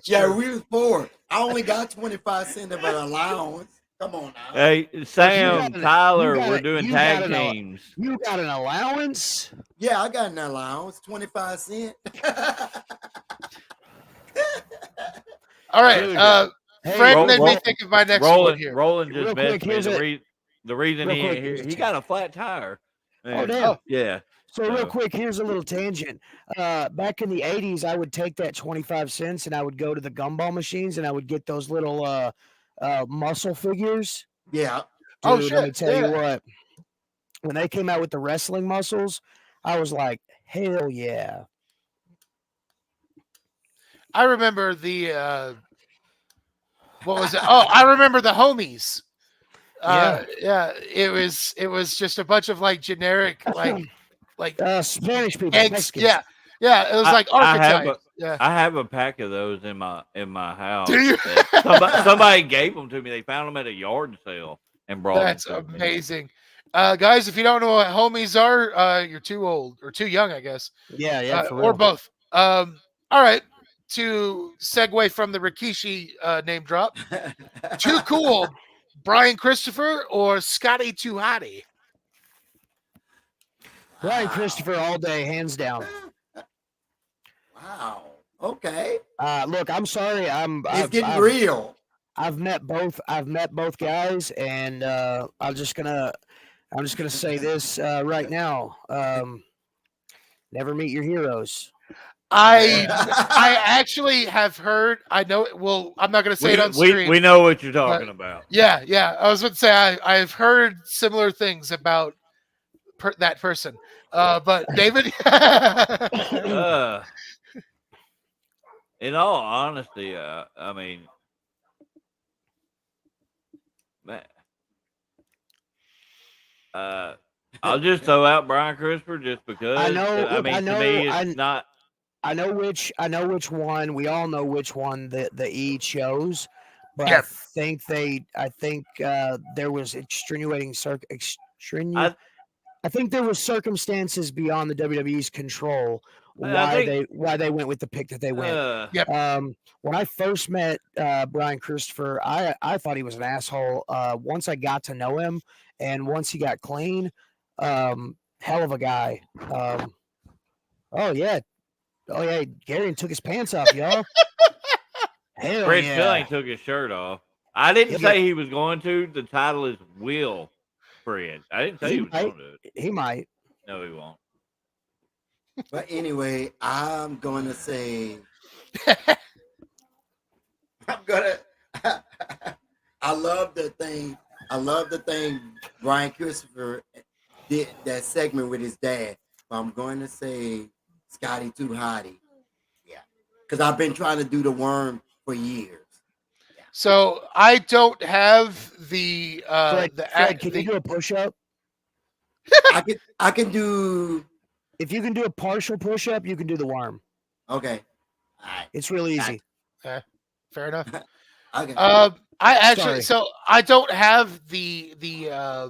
Yeah, we was poor. I only got 25 cents of an allowance. Come on now. Hey, Sam, Tyler, we're doing tag teams. You got an allowance? Yeah, I got an allowance, 25 cents. All right. Fred made me think of my next one here. Roland just messed me. The reason he got a flat tire. Oh, damn. Yeah. So real quick, here's a little tangent. Back in the 80s, I would take that 25 cents and I would go to the gumball machines and I would get those little muscle figures. Yeah. Dude, let me tell you what. When they came out with the wrestling muscles, I was like, hell yeah. I remember the what was it? Oh, I remember the homies. Yeah. It was just a bunch of like generic like Spanish people. Yeah. It was like archetypes. I have a pack of those in my house. Do you? Somebody gave them to me. They found them at a yard sale and brought That's them. That's amazing. Guys, if you don't know what homies are, you're too old or too young, I guess. Yeah, or both. All right. To segue from the Rikishi name drop, Too Cool, Brian Christopher or Scotty Too Hottie? Brian Christopher all day, hands down. Wow. Okay. Look, I'm sorry. It's getting real. I've met both guys, and I'm just gonna say this right now. Never meet your heroes. I actually have heard. I know. Well, I'm not going to say it on screen. We know what you're talking about. Yeah. I was going to say I've heard similar things about that person. But David, in all honesty, I mean, man, I'll just throw out Brian Christopher just because. I know. I mean, to me, it's not. I know which one. We all know which one the E chose, but yeah. I think there was I think there was circumstances beyond the WWE's control why they went with the pick that they went. When I first met Brian Christopher, I thought he was an asshole. Once I got to know him, and once he got clean, hell of a guy. Oh yeah, Gary took his pants off, y'all. Hell Fred yeah. still ain't took his shirt off. I didn't say he was going to. The title is Will Fred. I didn't say he was going to do it. He might. No, he won't. But anyway, I'm going to say I love the thing Brian Christopher did, that segment with his dad. But I'm going to say Scotty Too Hottie. Yeah. Because I've been trying to do the worm for years. Yeah. So I don't have the Fred, can you do a push-up? I can do. If you can do a partial push up, you can do the worm. Okay. All right. It's really easy. Okay, fair enough. Okay. I actually, Sorry. so I don't have I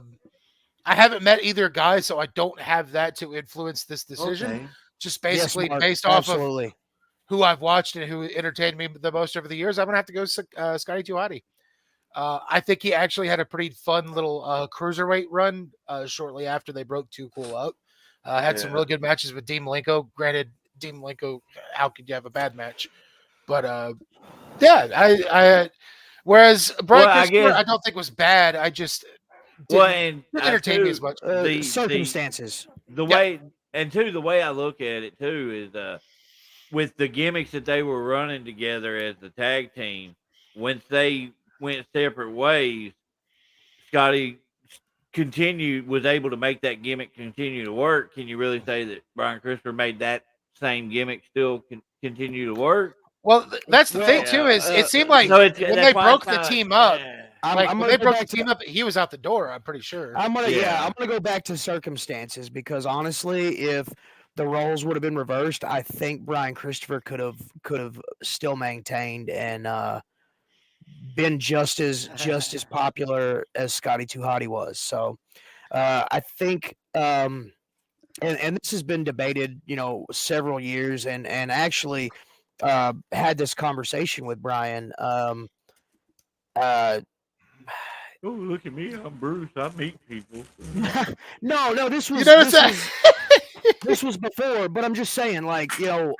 haven't met either guy, so I don't have that to influence this decision. Okay. Just Yes, basically Mark, based off of absolutely. who I've watched and who entertained me the most over the years, I'm gonna have to go Scotty Tuhati. I think he actually had a pretty fun little cruiserweight run shortly after they broke Too Cool up. Had some Yeah. really good matches with Dean Malenko. Granted, Dean Malenko, how could you have a bad match? But yeah, I whereas Brian Well, I Christopher, I guess. don't think was bad. I just Well, didn't and entertain me as too, much. the Circumstances. the Yeah. way and two, the way I look at it too is with the gimmicks that they were running together as the tag team. Once they went separate ways, Scotty was able to make that gimmick continue to work. Can you really say that Brian Christopher made that same gimmick still continue to work? Well, that's the thing Well, too. Is it seemed like So it's when that's they why it's broke the kinda team up, like I'm when gonna they go broke the back to team up, he was out the door. I'm pretty sure. I'm gonna Yeah. I'm gonna go back to circumstances because honestly, if the roles would have been reversed, I think Brian Christopher could have still maintained and been just as popular as Scotty Too Hotty was. So I think and this has been debated, several years and actually had this conversation with Brian. Uh, Oh, look at me! I'm Bruce. I meet people. no, this was You notice that? this was before, but I'm just saying, like, man,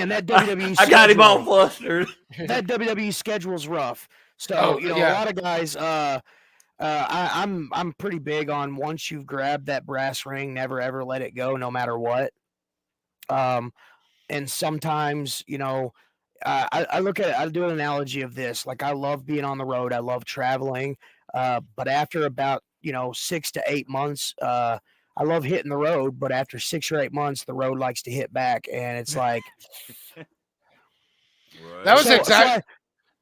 that WWE I got him all schedule, flustered. that WWE schedule's rough. So, Oh, a yeah. lot of guys, I'm pretty big on once you've grabbed that brass ring, never ever let it go, no matter what. And sometimes, I look at it, I do an analogy of this. Like, I love being on the road, I love traveling, but after about 6 to 8 months, I love hitting the road, but after 6 or 8 months, the road likes to hit back, and it's like That was So- so exactly. I-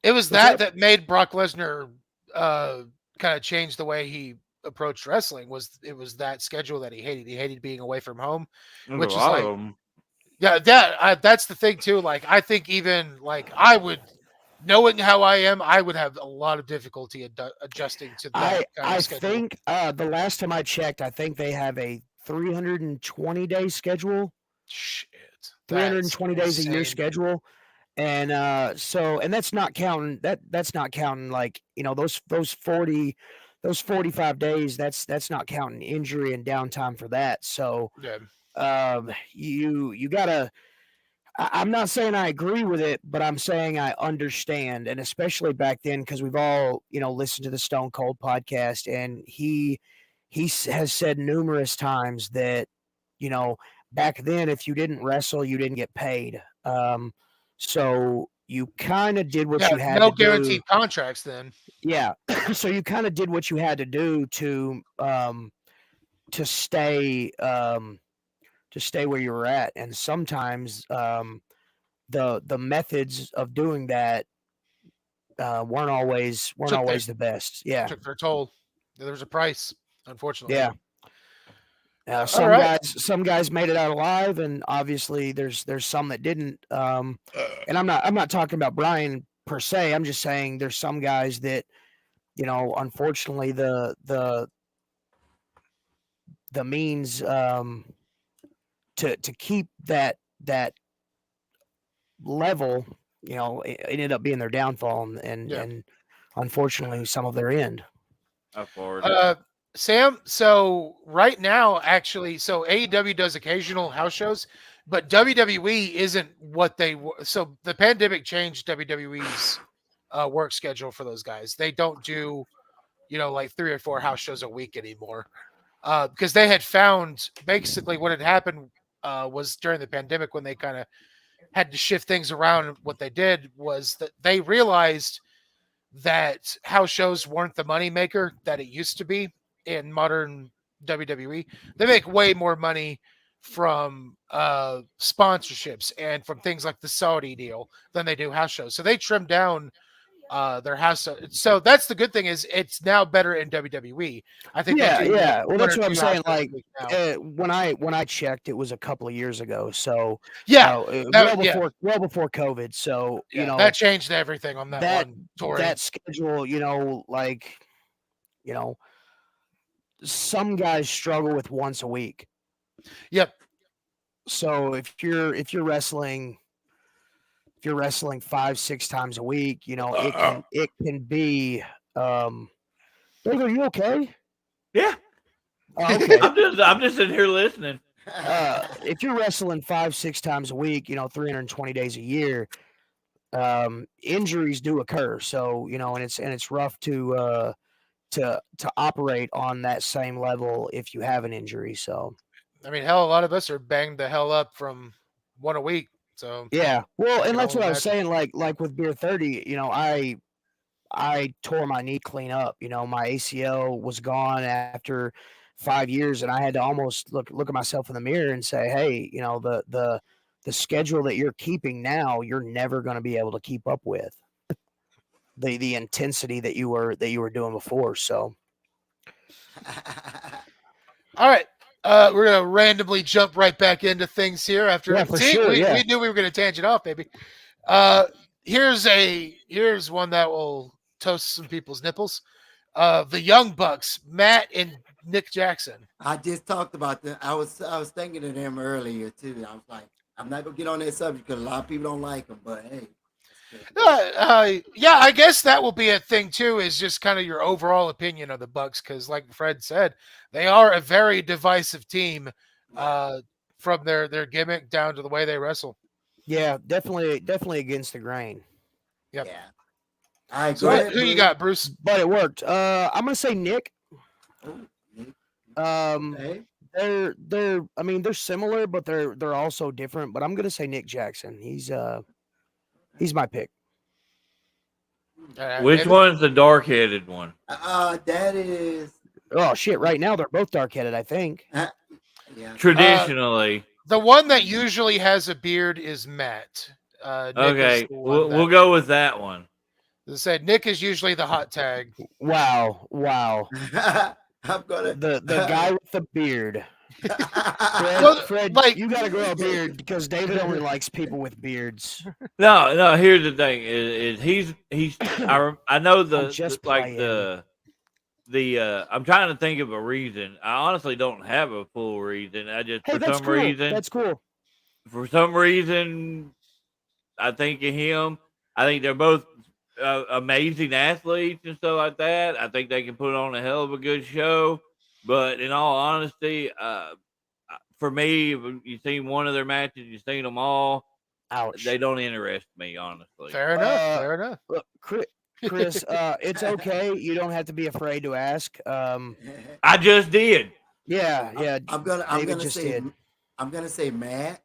It was What's that made Brock Lesnar kind of change the way he approached wrestling. It was that schedule that he hated. He hated being away from home. There's Which a is lot like- of 'em. Yeah, that's the thing too. Like I think even like I would, knowing how I am, I would have a lot of difficulty adjusting to that kind I of schedule. think the last time I checked, I think they have a 320-day schedule, Shit, 320 days a year insane. schedule. And and that's not counting that's not counting like, those 45 days, that's not counting injury and downtime for that. So Yeah. you gotta I'm not saying I agree with it, but I'm saying I understand, and especially back then because we've all listened to the Stone Cold podcast, and he has said numerous times that back then if you didn't wrestle, you didn't get paid. So you kind of did what Yeah, you had no to do. guaranteed contracts then. Yeah, so you kind of did what you had to do to stay where you were at, and sometimes the methods of doing that weren't always the best. Yeah, Took their toll. There was a price, unfortunately. yeah. Some guys made it out alive, and obviously there's some that didn't. And I'm not talking about Brian per se. I'm just saying there's some guys that unfortunately the means to keep that level, it ended up being their downfall, and unfortunately some of their end. How far? Sam, so right now, actually, so AEW does occasional house shows, but WWE isn't what they were. So the pandemic changed WWE's work schedule for those guys. They don't do, like 3 or 4 house shows a week anymore, because they had found basically what had happened was during the pandemic when they kind of had to shift things around. What they did was that they realized that house shows weren't the moneymaker that it used to be in modern WWE. They make way more money from sponsorships and from things like the Saudi deal than they do house shows. So they trimmed down there has to. So that's the good thing is it's now better in WWE. I think Yeah, they do. yeah. Well, one that's or what I'm two saying. house shows a Like week now. when I checked, it was a couple of years ago. So Yeah, well yeah, before COVID. So you yeah. know That changed everything on that that one touring. that schedule. Like you know, some guys struggle with once a week. Yep. So if you're wrestling 5-6 times a week, it can be. Dave, are you okay? Yeah, Oh, okay. I'm just sitting here listening. If you're wrestling 5-6 times a week, 320 days a year, injuries do occur. So and it's rough to operate on that same level if you have an injury. So I mean, hell, a lot of us are banged the hell up from one a week. So yeah, well, I and can that's only what I was imagine. saying. Like with Beer 30, I tore my knee clean up. My ACL was gone after 5 years, and I had to almost look at myself in the mirror and say, "Hey, the schedule that you're keeping now, you're never going to be able to keep up with the intensity that you were doing before." So All right. We're gonna randomly jump right back into things here after. yeah, for See, sure. we Yeah, knew we were gonna tangent off, baby. Here's one that will toast some people's nipples. The Young Bucks, Matt and Nick Jackson. I just talked about that. I was thinking of them earlier too. I was like, I'm not gonna get on that subject because a lot of people don't like them. But hey, Yeah, I guess that will be a thing too. Is just kind of your overall opinion of the Bucks, because like Fred said, they are a very divisive team, from their gimmick down to the way they wrestle. yeah, definitely against the grain, Yep. yeah. All right, So go ahead, who you Bruce. got, Bruce? but it worked. I'm gonna say Nick. Oh, Nick, Um, okay. they're similar, but they're also different. But I'm gonna say Nick Jackson. He's my pick. Which David? one's the dark-headed one? That is. Oh shit! Right now they're both dark headed. I think. Yeah. Traditionally, The one that usually has a beard is Matt. Nick is okay, the one we'll go with that one. As I said, Nick is usually the hot tag. Wow. I'm gonna. The guy with the beard. Well, Fred, like- you gotta grow a beard because David only likes people with beards. No. Here's the thing: is he's I know I'm just playing. I'm trying to think of a reason. I honestly don't have a full reason. I just Hey, that's cool. That's cool. for some reason I think of him. I think they're both amazing athletes and stuff like that. I think they can put on a hell of a good show. But in all honesty, for me, if you've seen one of their matches, you've seen them all. Ouch. They don't interest me, honestly. Fair enough. Look, Chris, it's okay. You don't have to be afraid to ask. I just did. Yeah. I'm David gonna just say. did. I'm gonna say Matt,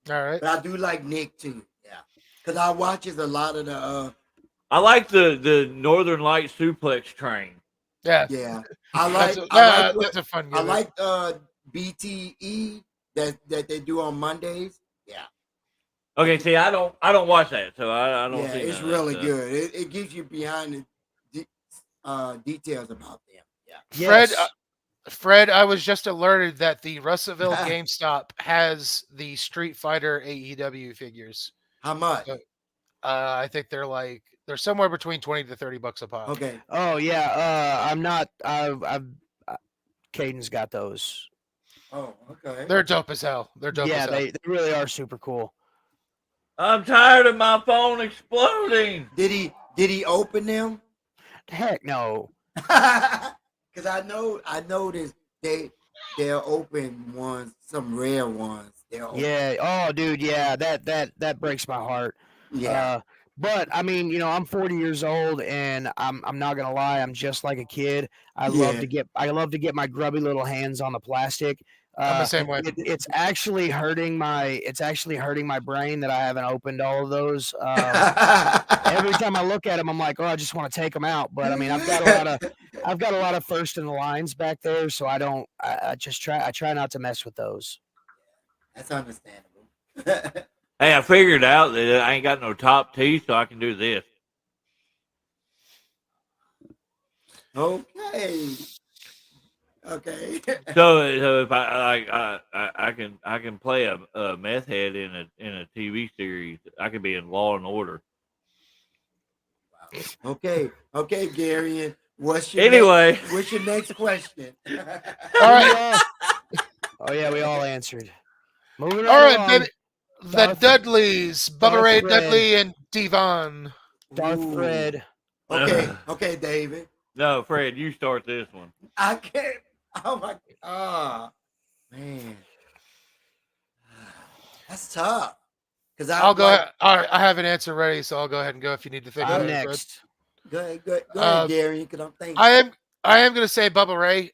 All right. but I do like Nick too. Yeah, because I watches a lot of the. I like the Northern Light suplex train. Yeah. Yeah, I like. That's a fun I gimmick. like BTE that they do on Mondays. Yeah, Okay, see, I don't watch that, so I don't. yeah, see it's none of that really stuff. good. It gives you behind the details about them. Yeah. Yes. Fred, I was just alerted that the Russellville GameStop has the Street Fighter AEW figures. How much? I think they're somewhere between $20 to $30 a pop. Okay. Oh yeah. I'm not. Caden's got those. Oh, okay. They're dope as hell. Yeah, they really are super cool. I'm tired of my phone exploding. Did he open them? Heck no. Because I noticed they'll open ones, some rare ones. Yeah. Oh, dude. Yeah. That breaks my heart. Yeah. But I mean, I'm 40 years old, and I'm not gonna lie, I'm just like a kid. I love to get my grubby little hands on the plastic. I'm the same way. It's actually hurting my brain that I haven't opened all of those. Every time I look at them, I'm like, oh, I just want to take them out. But I mean, I've got a lot of first in the lines back there, so I try not to mess with those. That's understandable. Hey, I figured out that I ain't got no top teeth, so I can do this. Okay. Okay. So if I can play a meth head in a TV series. I could be in Law and Order. Okay. Okay, Gary. Anyway, What's your next question? All right. Oh yeah, we all answered. Moving All right right, along. baby. The Darth- Dudleys, Bubba Darth Ray Red. Dudley, and Devon. Darth Ooh. Thread. Okay. Okay, David. no, Fred, you start this one. I can't. Oh my. Oh man. That's tough. Because I'll go ahead. All right, I have an answer ready, so I'll go ahead and go if you need to think I'm about it. Fred. next. Go ahead, Gary. Because I'm thinking. I am going to say Bubba Ray.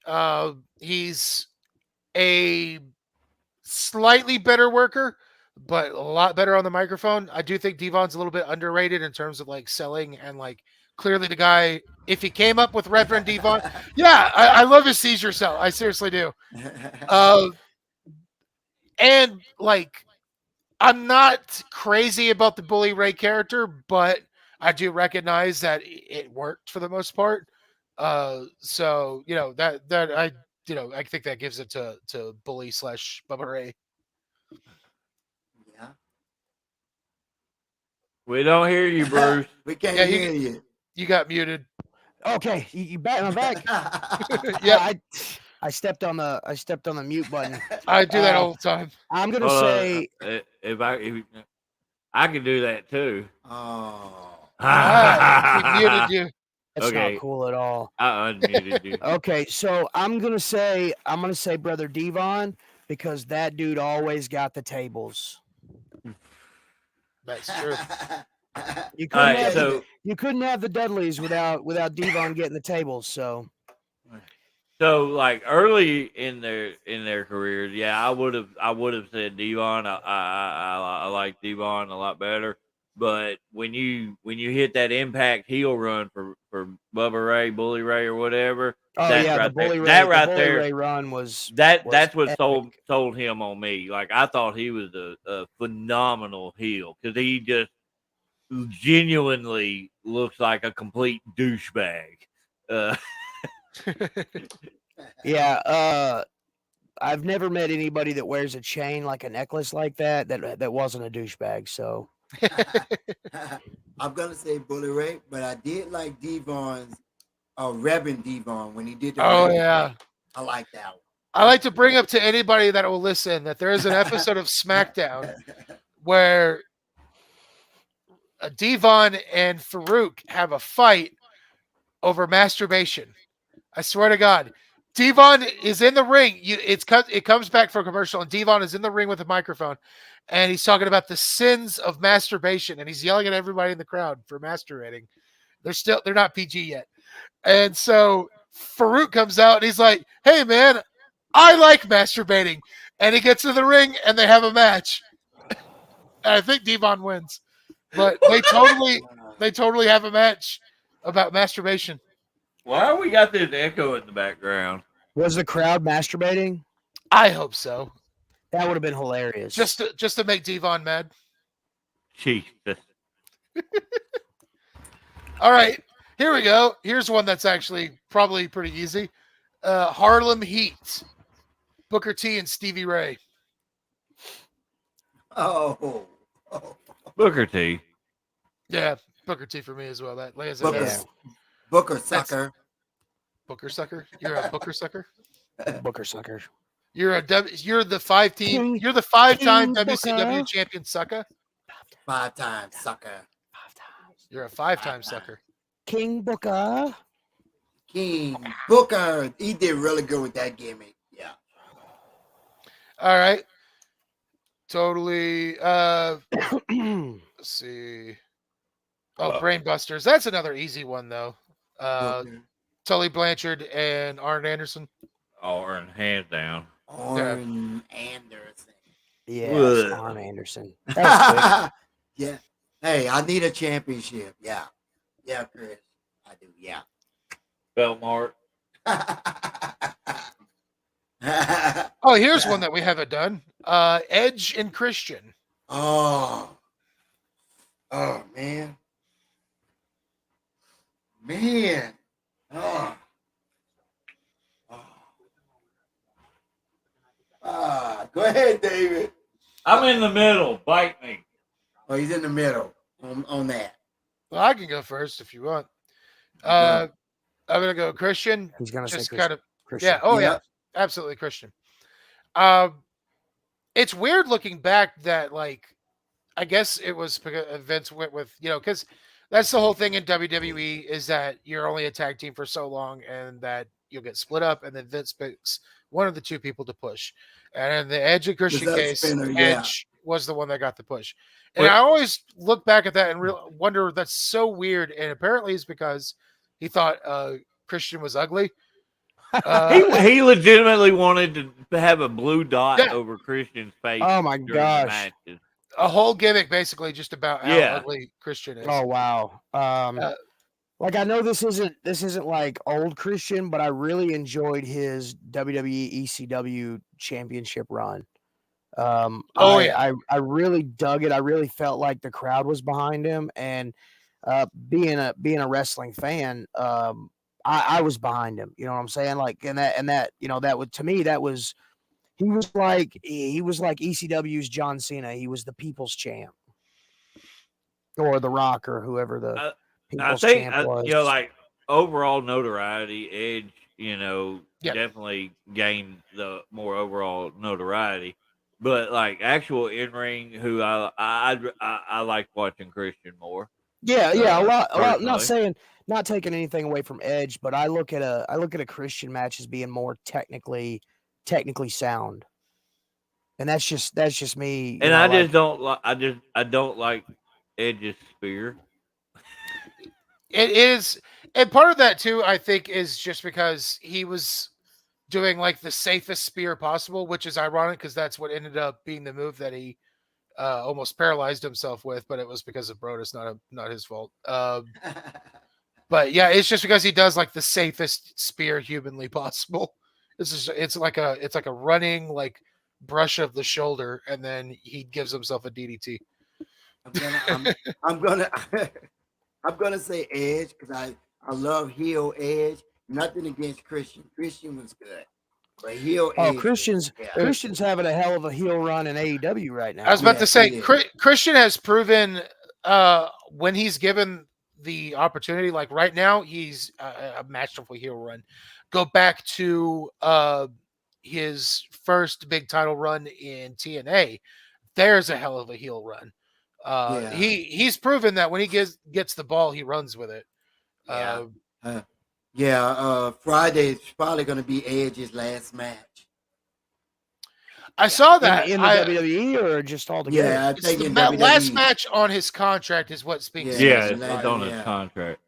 He's a slightly better worker, but a lot better on the microphone. I do think Devon's a little bit underrated in terms of like selling and like clearly the guy. If he came up with Reverend Devon, yeah, I love his seizure cell. I seriously do. And like, I'm not crazy about the Bully Ray character, but I do recognize that it worked for the most part. So you know that I I think that gives it to Bully / Bubba Ray. Yeah. We don't hear you, Bruce. We can't Yeah, hear you. You got muted. Okay, you back my back. Yeah, I stepped on the mute button. I do that all the time. I'm gonna Hold on, say if I can do that too. Oh. He muted you. that's Okay. not cool at all. I unmuted you. Okay, so I'm gonna say Brother Devon because that dude always got the tables. That's true. You All couldn't right, have so you couldn't have the Dudleys without Devon getting the tables. So like early in their careers, yeah, I would have said Devon. I like Devon a lot better. But when you hit that impact heel run for Bubba Ray, Bully Ray, or whatever, that's the right Bully there. Ray, That the right Bully there, Ray run was that's what epic. sold him on me. Like I thought he was a phenomenal heel because he just genuinely looks like a complete douchebag. Yeah, I've never met anybody that wears a chain like a necklace like that wasn't a douchebag. So I'm gonna say Bully Ray, but I did like Devon's Reverend Devon when he did the Oh Reverend yeah. thing. I like that one. I like to bring up to anybody that will listen that there is an episode of SmackDown where Devon and Farouk have a fight over masturbation. I swear to God. Devon is in the ring. It comes back for a commercial, and Devon is in the ring with a microphone, and he's talking about the sins of masturbation, and he's yelling at everybody in the crowd for masturbating. They're not PG yet. And so Farouk comes out and he's like, "Hey man, I like masturbating." And he gets in the ring and they have a match. And I think Devon wins. But they totally have a match about masturbation. Why we got this echo in the background? was the crowd masturbating? I hope so. That would have been hilarious. Just to make Devon mad. Jesus. All right, here we go. Here's one that's actually probably pretty easy. Harlem Heat. Booker T and Stevie Ray. Oh. Booker T. Yeah, Booker T for me as well. That like I said, Booker, that's Booker sucker. Booker sucker. You're a Booker sucker. Booker sucker. You're the 5-time King WCW Booker. champion sucker. 5-time sucker. You're a 5-time sucker. King Booker. King Booker. He did really good with that gimmick. Yeah. All right. Totally. Let's see. Oh, Brainbusters. That's another easy one though. Booker. Tully Blanchard and Arn Anderson. Or hands down. Arn Anderson. Yes, Arn Anderson. That was quick. Yeah. Hey, I need a championship. Yeah. Yeah, Chris. I do. Yeah. Belt mark. Oh, here's one that we haven't done. Edge and Christian. Oh man. Oh. Go ahead, David. I'm in the middle. Bite me. Oh, he's in the middle on that. Well, I can go first if you want. Go. I'm gonna go Christian. He's gonna say Just Christian. kind of Christian. yeah. Oh Yeah. yeah, absolutely Christian. It's weird looking back that like I guess it was because Vince went with because that's the whole thing in WWE is that you're only a tag team for so long and that you'll get split up and then Vince picks one of the two people to push. And in the Edge and Christian Result case, spinner, yeah. Edge was the one that got the push. And Well- I always look back at that and wonder that's so weird. And apparently it's because he thought Christian was ugly. He legitimately wanted to have a blue dot Yeah. over Christian's face. Oh my during the gosh. matches. A whole gimmick basically just about how Yeah. ugly Christian is. Oh wow. Like I know this isn't like old Christian, but I really enjoyed his WWE ECW championship run. I really dug it. I really felt like the crowd was behind him, and being a wrestling fan, I was behind him. You know what I'm saying? Like, and that that would to me that was he was like ECW's John Cena. He was the people's champ, or The Rock, or whoever the I people's think champ was. like overall notoriety, Edge, Yeah. definitely gained the more overall notoriety. But like actual in ring, who I like watching Christian more. Yeah, a lot. personally. Not taking anything away from Edge, but I look at a Christian match as being more technically sound, and that's just me. And I just don't like I don't like Edge's spear. It is, and part of that too, I think, is just because he was doing like the safest spear possible, which is ironic because that's what ended up being the move that he almost paralyzed himself with, but it was because of Brodus, not his fault. But yeah, it's just because he does like the safest spear humanly possible. It's like a running like brush of the shoulder, and then he gives himself a DDT. I'm gonna say Edge because I love heel Edge. Nothing against Christian. Christian was good, but heel Edge. Christian's having a hell of a heel run in AEW right now. I was about to say he is. Christian has proven when he's given the opportunity, like right now, he's a masterful heel run. Go back to his first big title run in TNA. There's a hell of a heel run. He's proven that when he gets the ball, he runs with it. Friday is probably going to be Edge's last match. I saw that in the WWE or just all together. Yeah, I it's think the in last WWE. match on his contract is what's being Yeah, said. Yeah, it's it's on his contract.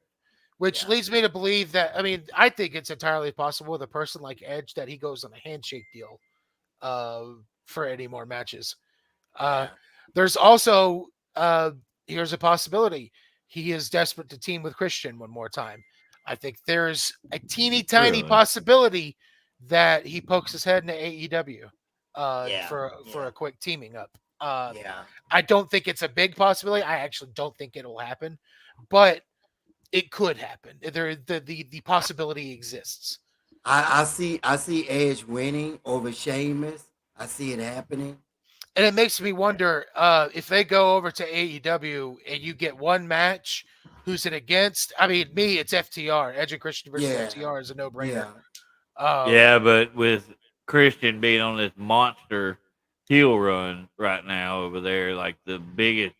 Which leads me to believe that, I think it's entirely possible with a person like Edge that he goes on a handshake deal for any more matches. There's also, here's a possibility. He is desperate to team with Christian one more time. I think there's a teeny tiny Really? possibility that he pokes his head into AEW for a quick teaming up. I don't think it's a big possibility. I actually don't think it'll happen, but it could happen. The possibility exists. I see Edge winning over Sheamus. I see it happening. And it makes me wonder if they go over to AEW and you get one match, who's it against? Me, it's FTR. Edge and Christian versus FTR is a no-brainer. Yeah, but with Christian being on this monster heel run right now over there, like the biggest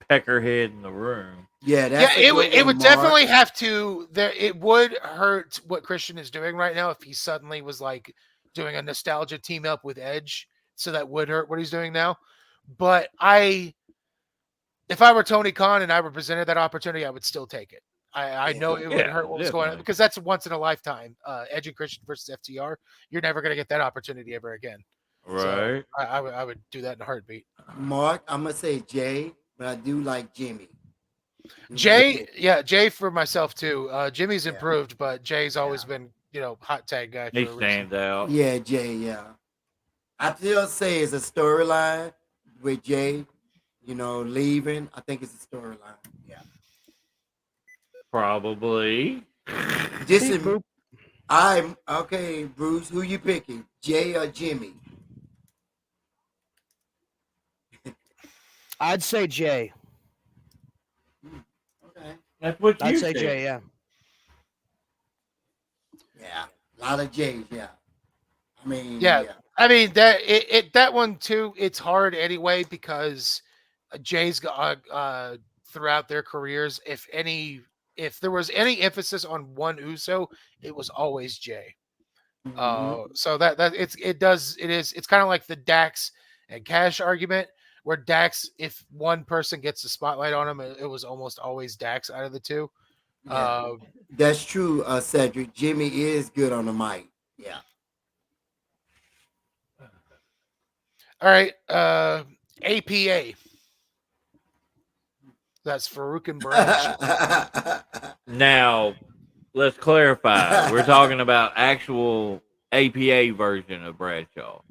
peckerhead in the room. Yeah, it would definitely have to. It would hurt what Christian is doing right now if he suddenly was like doing a nostalgia team up with Edge. So that would hurt what he's doing now. But if I were Tony Khan and I were presented that opportunity, I would still take it. I know it would hurt what was going on because that's once in a lifetime. Edge and Christian versus FTR. You're never going to get that opportunity ever again. Right. So I would do that in a heartbeat. Mark, I'm going to say Jay, but I do like Jimmy. Jay for myself too. Jimmy's improved, but Jay's always been, hot tag guy. He stands out. Yeah, Jay, yeah. I still say it's a storyline with Jay, leaving. I think it's a storyline. Yeah. Probably. Okay, Bruce, who you picking? Jay or Jimmy? I'd say Jay. Okay. That's what I'd you say said. Jay. Yeah. Yeah. A lot of J's. Yeah. I mean, Yeah. yeah. I mean that one too. It's hard anyway because Jay's got throughout their careers. If there was any emphasis on one Uso, it was always Jay. Mhm. So that it's kind of like the Dax and Cash argument, where Dax, if one person gets the spotlight on him, it was almost always Dax out of the two. Yeah. That's true, Cedric. Jimmy is good on the mic. Yeah. All right, APA. That's Farouk and Branch. Now, let's clarify. We're talking about actual APA version of Bradshaw,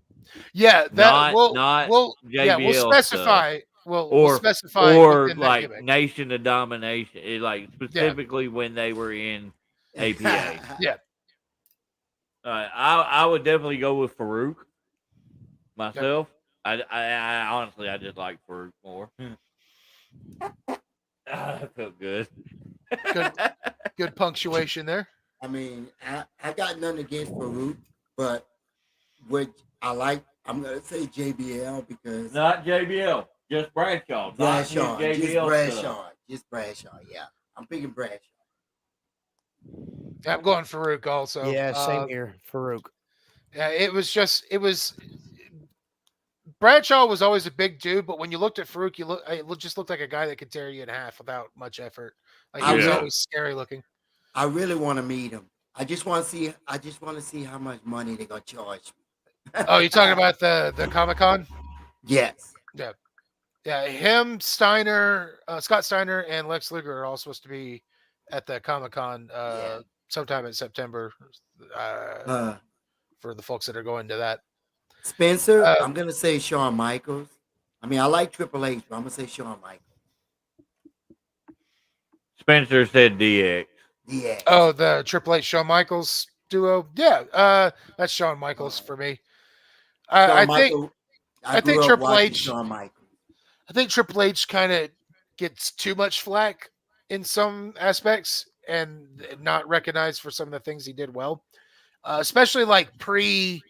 Yeah, that not we'll JBL stuff, specify. We'll or specify within that like gimmick. Nation of Domination, like Yeah, specifically when they were in APA. yeah. I would definitely go with Farouk myself. I honestly I just like Farouk more. That felt good. Good punctuation there. I mean, I got nothing against Farouk, but what I like, I'm gonna say JBL because Not JBL, just Bradshaw. Bradshaw, Not his just JBL Bradshaw, stuff. just Bradshaw. Yeah, I'm picking Bradshaw. I'm going Farouk also. Yeah. Same here. Farouk. Yeah, it was Bradshaw was always a big dude, but when you looked at Farouk, it just looked like a guy that could tear you in half without much effort. Like he was Yeah. always scary looking. I really want to meet him. I just want to see. I just want to see how much money they're gonna charge me. Oh, you're talking about the Comic Con? Yes. Yeah, him, Steiner, Scott Steiner, and Lex Luger are all supposed to be at the Comic Con Yeah. sometime in September. For the folks that are going to that. Spencer, I'm gonna say Shawn Michaels. I mean, I like Triple H, but I'm gonna say Shawn Michaels. Spencer said DX. DX. Oh, the Triple H Shawn Michaels duo. Yeah, that's Shawn Michaels for me. I think Triple H. Shawn Michaels. I think Triple H kind of gets too much flack in some aspects and not recognized for some of the things he did well, especially like pre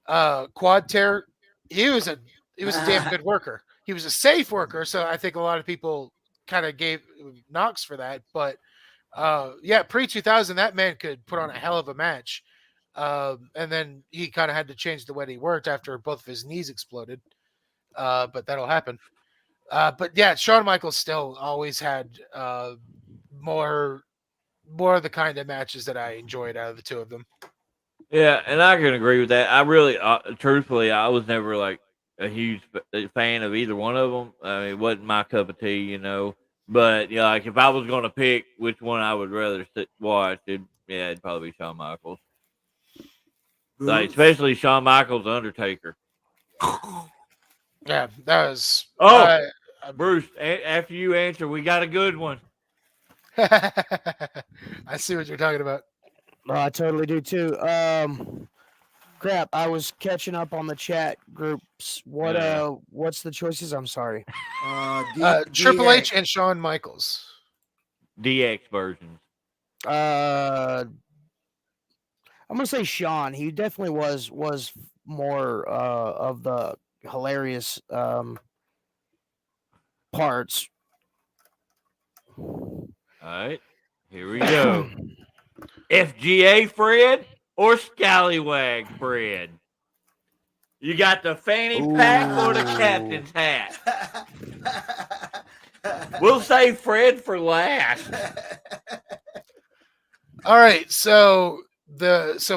quad tear. He was a damn good worker. He was a safe worker, so I think a lot of people kind of gave knocks for that. But yeah, pre 2000, that man could put on a hell of a match. And then he kind of had to change the way he worked after both of his knees exploded. But that'll happen. But yeah, Shawn Michaels still always had more of the kind of matches that I enjoyed out of the two of them. Yeah, and I can agree with that. I really, truthfully, I was never like a huge fan of either one of them. I mean, it wasn't my cup of tea, you know. But yeah, like if I was going to pick which one I would rather watch, it'd probably be Shawn Michaels. Like especially Shawn Michaels, Undertaker. Yeah, that was. Bruce, after you answer, we got a good one. I see what you're talking about. I totally do too. Crap, I was catching up on the chat groups. What's the choices? I'm sorry. Triple H and Shawn Michaels. DX versions. I'm gonna say Shawn. He definitely was more of the hilarious parts. All right, here we go. FGA Fred or Scallywag Fred? You got the fanny pack or the captain's hat? We'll save Fred for last. All right, so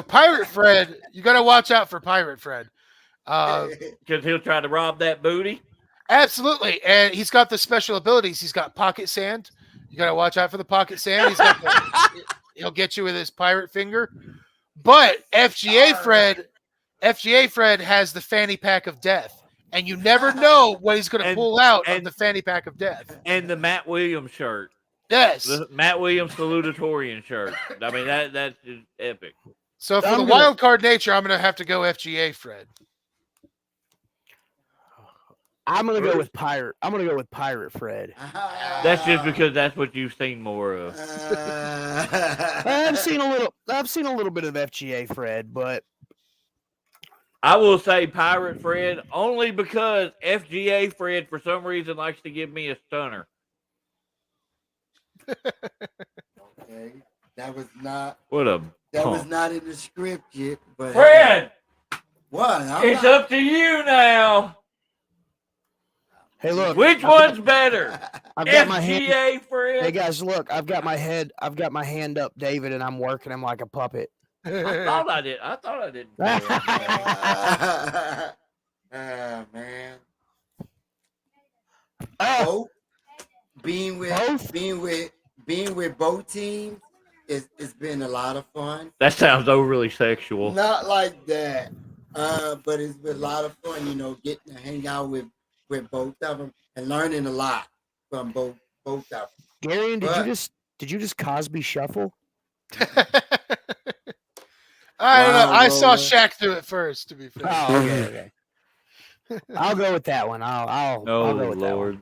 Pirate Fred, you got to watch out for Pirate Fred. Because he'll try to rob that booty. Absolutely, and he's got the special abilities. He's got pocket sand. You got to watch out for the pocket sand. He'll get you with his pirate finger. But FGA Fred has the fanny pack of death, and you never know what he's going to pull out of the fanny pack of death. And the Matt Williams shirt. Yes, the Matt Williams salutatorian shirt. I mean that's just epic. So for the wild card nature, I'm going to have to go FGA Fred. I'm gonna go Bruce? with Pirate. I'm gonna go with Pirate Fred. That's just because that's what you've seen more of. I've seen a little bit of FGA Fred, but I will say Pirate Fred only because FGA Fred for some reason likes to give me a stunner. Okay, that was not What a that was punk. not in the script yet. But Fred, what? it's up to you now. hey, look, Which one's better? I've got my hand. FGA Fred. Hey guys, look, I've got my hand up, David, and I'm working him like a puppet. I thought I did. I thought I did. Man. Oh, Both being with both teams it's been a lot of fun. That sounds overly sexual. Not like that, but it's been a lot of fun. Getting to hang out with both of them and learning a lot from both of them. Garion, did you just Cosby shuffle? I don't know. I saw Lord. Shaq do it first. To be fair. Oh, okay. I'll go with that one. I'll Oh go with Lord.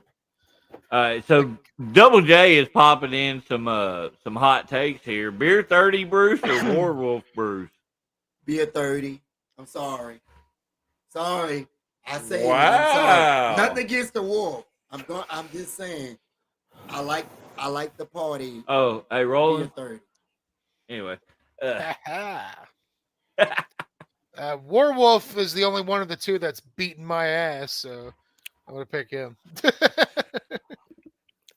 All right, so Double J is popping in some hot takes here. Beer 30 Bruce or Warwolf Bruce? Beer 30. I'm sorry. I say Wow. I'm sorry. Nothing against the wolf. I'm just saying. I like the party. Oh, hey, Beer Roland. 30. Anyway. Warwolf is the only one of the two that's beaten my ass, so I'm gonna pick him.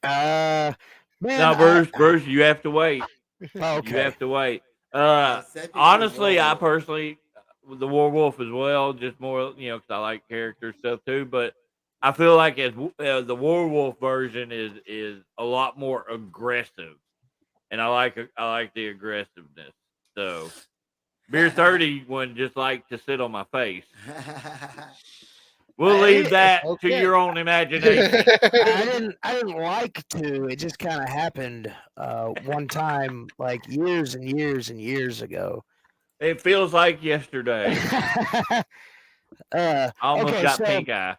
Man, No, Bruce, you have to wait. okay. You have to wait. Cedric Honestly, is I Warlord. personally, with the Warwolf as well, just more, because I like character stuff too. But I feel like the Warwolf version is a lot more aggressive, and I like the aggressiveness. So, Beer 30 one just like to sit on my face. We'll leave that to Okay. your own imagination. I didn't like to. It just kind of happened one time, like years and years and years ago. It feels like yesterday. I almost okay, got so, pink eye.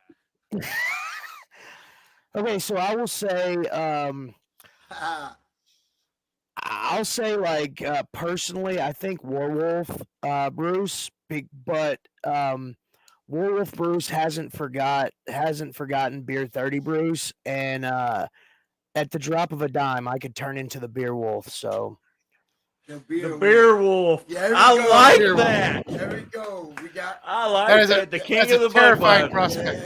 Okay, so I will say, I'll say like personally, I think Warwolf Bruce, but Warwolf Bruce hasn't forgotten Beer 30 Bruce, and at the drop of a dime, I could turn into the Beer Wolf. So The The Beer Wolf. There we I go. like Beer that. There we go. We got. I like That is that. The king that's of a the terrifying Budweiser. prospect.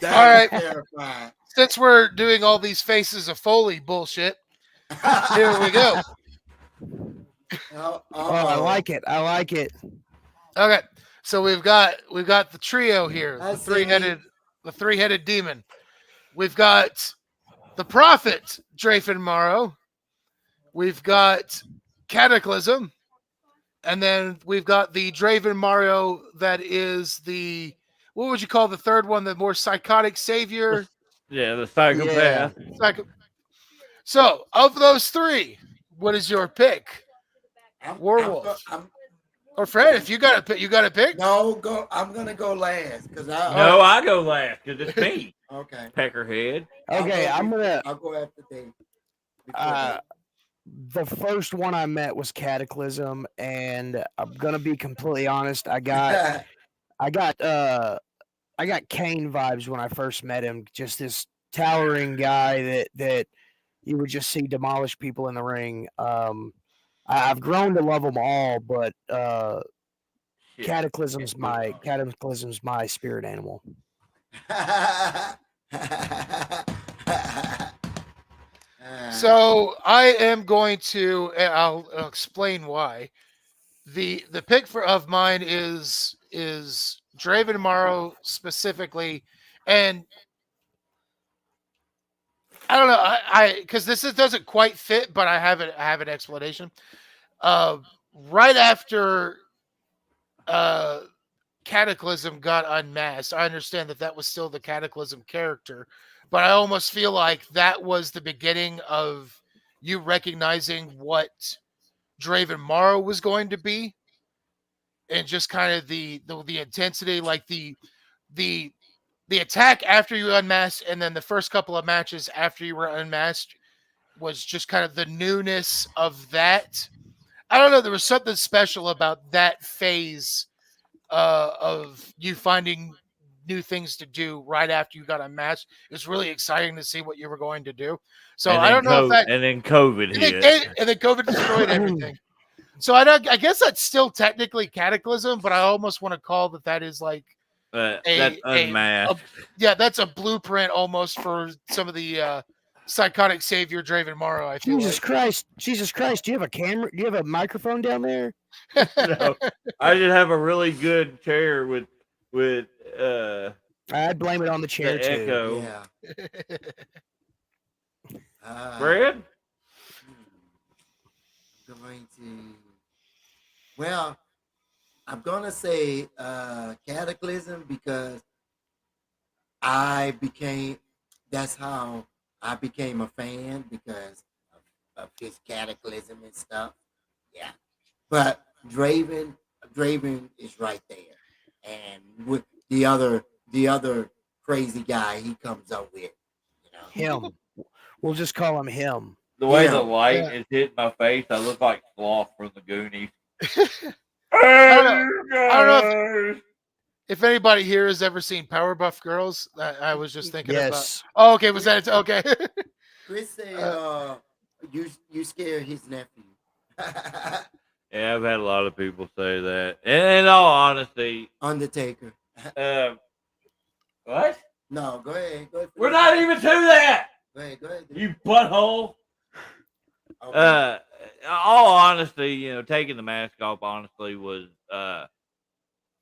Yeah, All right. that's terrifying. Since we're doing all these faces of Foley bullshit, here we go. I like it. I like it. Okay, so we've got the trio here, I the see. three-headed demon. We've got the prophet Drafen Morrow. We've got Cataclysm, and then we've got the Draven Mario that is the, what would you call the third one? The more psychotic savior. Yeah, the psychopath. So of those three, what is your pick? I'm- Werewolf. I'm- Or Fred, if you got to pick, you got to pick. no, go. I'm gonna go last because No, I go last because it's me, Okay. Peckerhead. Okay, I'm gonna. I'll go after Dave. The first one I met was Cataclysm, and I'm gonna be completely honest. I got Kane vibes when I first met him. Just this towering guy that you would just see demolish people in the ring. I've grown to love them all, but Shit. Cataclysm's my spirit animal. So I am going to, and I'll explain why. The pick of mine is Draven Morrow specifically, and I don't know, I because this doesn't quite fit, but I have an explanation. Right after Cataclysm got unmasked, I understand that was still the Cataclysm character, but I almost feel like that was the beginning of you recognizing what Draven Morrow was going to be, and just kind of the intensity, like the the attack after you unmasked, and then the first couple of matches after you were unmasked was just kind of the newness of that. I don't know. There was something special about that phase of you finding new things to do right after you got unmasked. It was really exciting to see what you were going to do. So And I then don't know if that. and then COVID And then, hit. and then COVID destroyed everything. So I guess that's still technically Cataclysm, but I almost want to call that is like That's unmasked. that's a blueprint almost for some of the psychotic savior Draven Morrow. I feel Jesus Christ! Jesus Christ! Do you have a camera? Do you have a microphone down there? No, I just have a really good chair with I'd blame it on the chair the too. echo. Yeah. Fred? Going to. Well, I'm gonna say Cataclysm because that's how I became a fan because of his Cataclysm and stuff. Yeah, but Draven is right there, and with the other crazy guy he comes up with, Him. We'll just call him him. The way Yeah. the light is hitting my face, I look like Sloth from the Goonies. I don't know if anybody here has ever seen Powerpuff Girls. I was just thinking about. Yes. Oh, okay. Was that okay? Chris say, you scared his nephew. Yeah, I've had a lot of people say that. And in all honesty, Undertaker. what? No, go ahead. We're not even to that. Go ahead. You butthole. Okay. All honesty, taking the mask off honestly was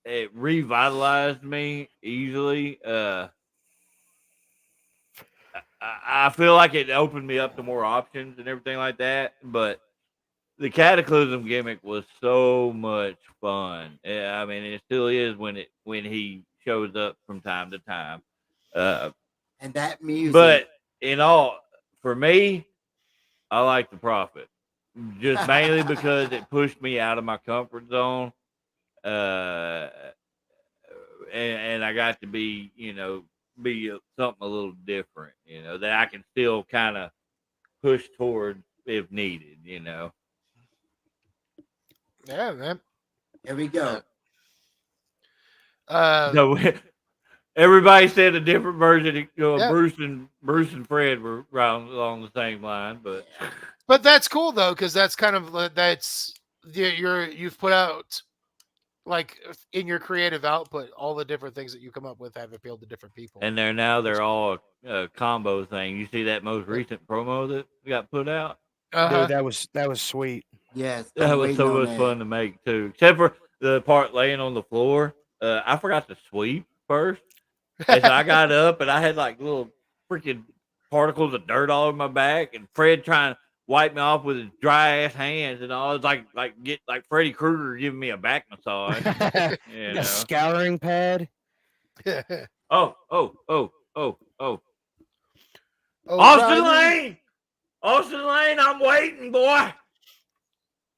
it revitalized me easily. I feel like it opened me up to more options and everything like that. But the Cataclysm gimmick was so much fun. Yeah, I mean, it still is when he shows up from time to time. And that music. But for me, I like the Prophet. Just mainly because it pushed me out of my comfort zone. And I got to be something a little different, that I can still kind of push toward if needed, Yeah, man. Here we go. So everybody said a different version. Yeah. Bruce and Fred were right along the same line, But that's cool though, because that's kind of you've put out like in your creative output all the different things that you come up with have appealed to different people. and they're all a combo thing. You see that most recent promo that got put out? Uh-huh. Dude, that was sweet. Yes. That was so much fun to make too. Except for the part laying on the floor. I forgot to sweep first. And so I got up and I had like little freaking particles of dirt all over my back, and Fred trying to wipe me off with his dry ass hands and all. It's like Freddy Krueger giving me a back massage. A scouring pad. Oh. O'Reilly. Austin Lane, I'm waiting, boy.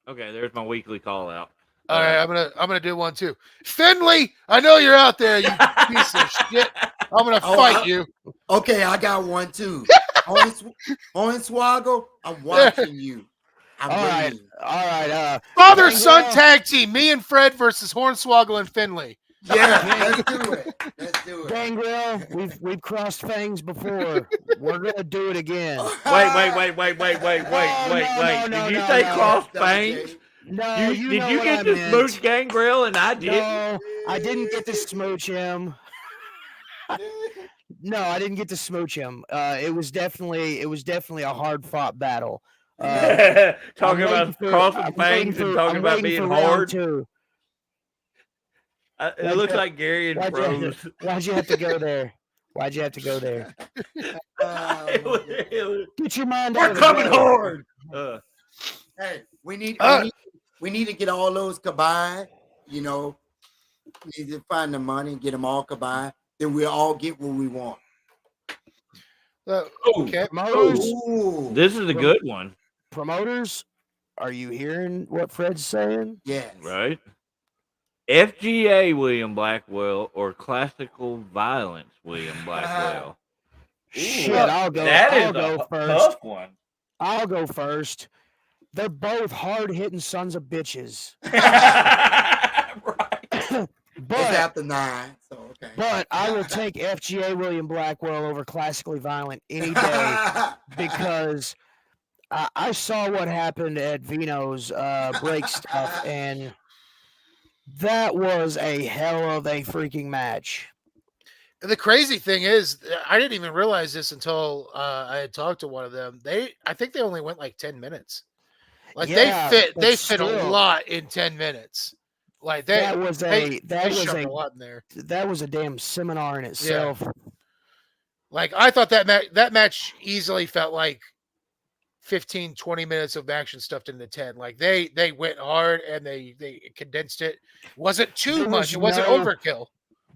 Okay, there's my weekly call out. All right, I'm gonna do one too. Finley, I know you're out there, you piece of shit. I'm gonna fight you. Okay, I got one too. Hornswoggle, I'm watching you. I'm waiting. All right. Father son tag team, me and Fred versus Hornswoggle and Finley. Yeah, let's do it. Gangrel, we've crossed fangs before. We're gonna do it again. Wait. Did you say cross fangs? No, Did you get to smooch Gangrel and I didn't? No, I didn't get to smooch him. No, I didn't get to smooch him. It was definitely a hard fought battle. Talking about crossing fangs and talking about being hard. It looks like Gary and Froze. Why'd you have to go there? Get your mind out of the We're coming way. hard. Hey, we need to get all those combined. We need to find the money and get them all combined. Then we'll all get what we want. Okay. Ooh. This is a good one. Promoters, are you hearing what Fred's saying? Yes. Right? FGA William Blackwell or classical violence William Blackwell? Shit, Well, I'll go. That I'll is go a first. tough one. I'll go first. They're both hard-hitting sons of bitches. Right. It's But after 9, so okay. but I will take FGA William Blackwell over classically violent any day because I saw what happened at Vino's break stuff, and that was a hell of a freaking match. The crazy thing is, I didn't even realize this until I had talked to one of them. I think they only went like 10 minutes. Like Yeah, they but fit a still, lot in 10 minutes. Like that was they a shoved a lot in there. that was a damn seminar in itself. Like I thought that match easily felt like 15, 20 minutes of action stuffed into 10. Like they went hard and they condensed it. Wasn't too There much. was It wasn't no- overkill.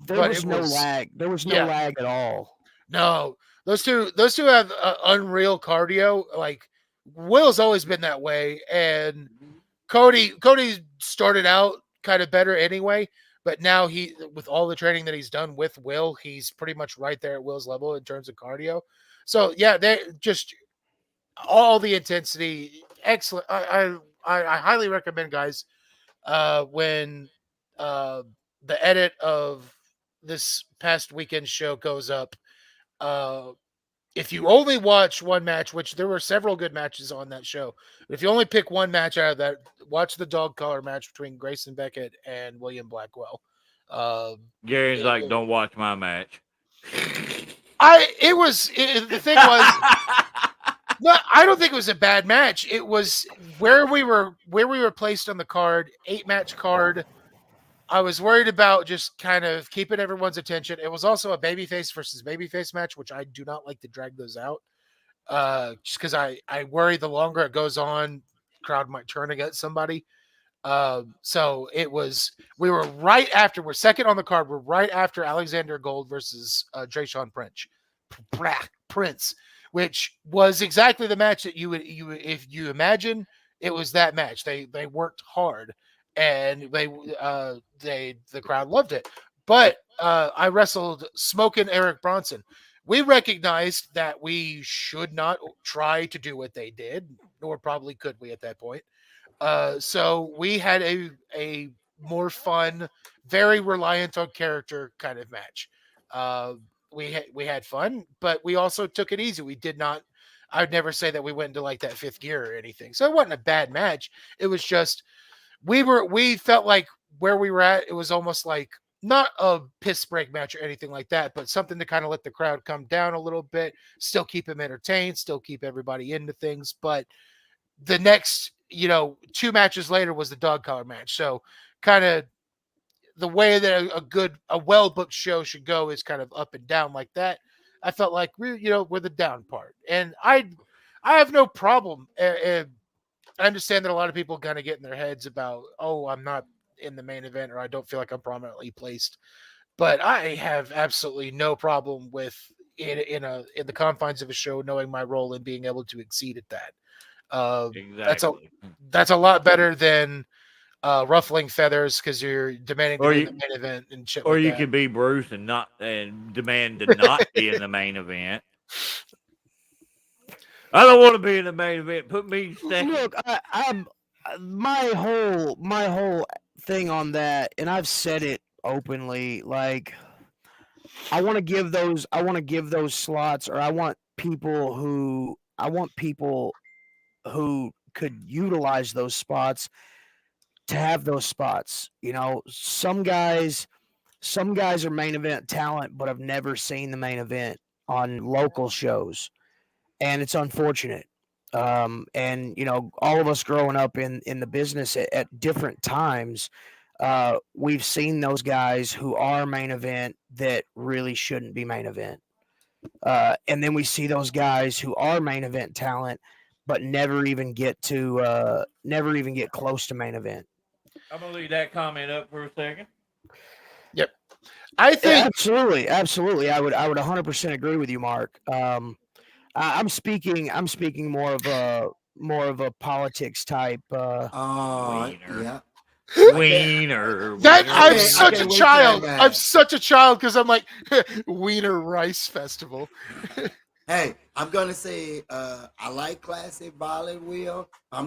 There But was it no was- lag. There was no yeah. lag at all. No, those two have unreal cardio. Like Will's always been that way, and Cody started out kind of better anyway, but now he, with all the training that he's done with Will, he's pretty much right there at Will's level in terms of cardio. So yeah, they just all the intensity, excellent. I highly recommend, guys, when the edit of this past weekend show goes up. If you only watch one match, which there were several good matches on that show, but if you only pick one match out of that, watch the dog collar match between Grayson Beckett and William Blackwell. Gary's like, don't watch my match. The thing was, no, I don't think it was a bad match. It was where we were placed on the card, 8-match card. I was worried about just kind of keeping everyone's attention. It was also a babyface versus babyface match, which I do not like to drag those out. Just because I worry the longer it goes on, crowd might turn against somebody. So we're second on the card. We're right after Alexander Gold versus Drayshawn Prince, which was exactly the match that you would if you imagine it was that match. They worked hard. And the crowd loved it. But I wrestled Smokin' Eric Bronson. We recognized that we should not try to do what they did, nor probably could we at that point. So we had a more fun, very reliant on character kind of match. We had fun, but we also took it easy. We did not. I would never say that we went into like that fifth gear or anything. So it wasn't a bad match. It was just. We felt like where we were at, it was almost like not a piss break match or anything like that, but something to kind of let the crowd come down a little bit, still keep them entertained, still keep everybody into things. But the next, 2 matches later was the dog collar match. So kind of the way that a well-booked show should go is kind of up and down like that. I felt like we're the down part. And I have no problem. I understand that a lot of people kind of get in their heads about, I'm not in the main event or I don't feel like I'm prominently placed. But I have absolutely no problem with in the confines of a show knowing my role and being able to exceed at that. Exactly. That's a lot better than ruffling feathers because you're demanding to be in the main event and shit. Or like you that. can be Bruce and demand to not be in the main event. I don't want to be in the main event. Put me second. Look, I'm my whole thing on that, and I've said it openly. Like, I want to give those slots, or I want people who could utilize those spots to have those spots. Some guys are main event talent, but have never seen the main event on local shows. And it's unfortunate. And all of us growing up in the business at different times, we've seen those guys who are main event that really shouldn't be main event. And then we see those guys who are main event talent, but never even get close to main event. I'm gonna leave that comment up for a second. Yep. I think absolutely. I would 100% agree with you, Mark. I'm speaking more of a politics type. Yeah. Wiener. That wiener, I'm can't- I such a can't wait till that child. match. I'm such a child because I'm like Wiener Rice Festival. Hey, I'm gonna say I like classic violent wheel. I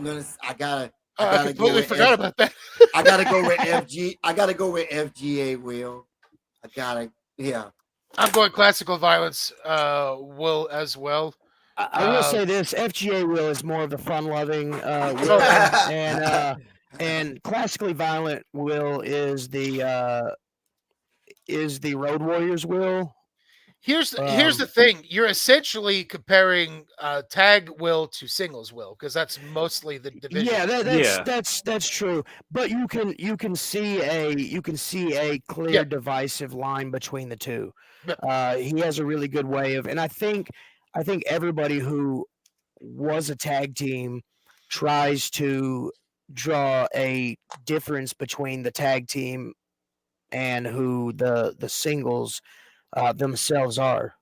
gotta I go completely with forgot about that. I gotta go with FG. I gotta go with FGA wheel. Yeah. I'm going classical violence. Will as well. I will say this: FGA Will is more of the fun-loving Will, Okay. and classically violent Will is the Road Warriors Will. Here's the thing. You're essentially comparing tag will to singles will because that's mostly the division. Yeah, that's true. But you can see a clear Yep. divisive line between the two. Yep. He has a really good way of, and I think everybody who was a tag team tries to draw a difference between the tag team and who the singles themselves are.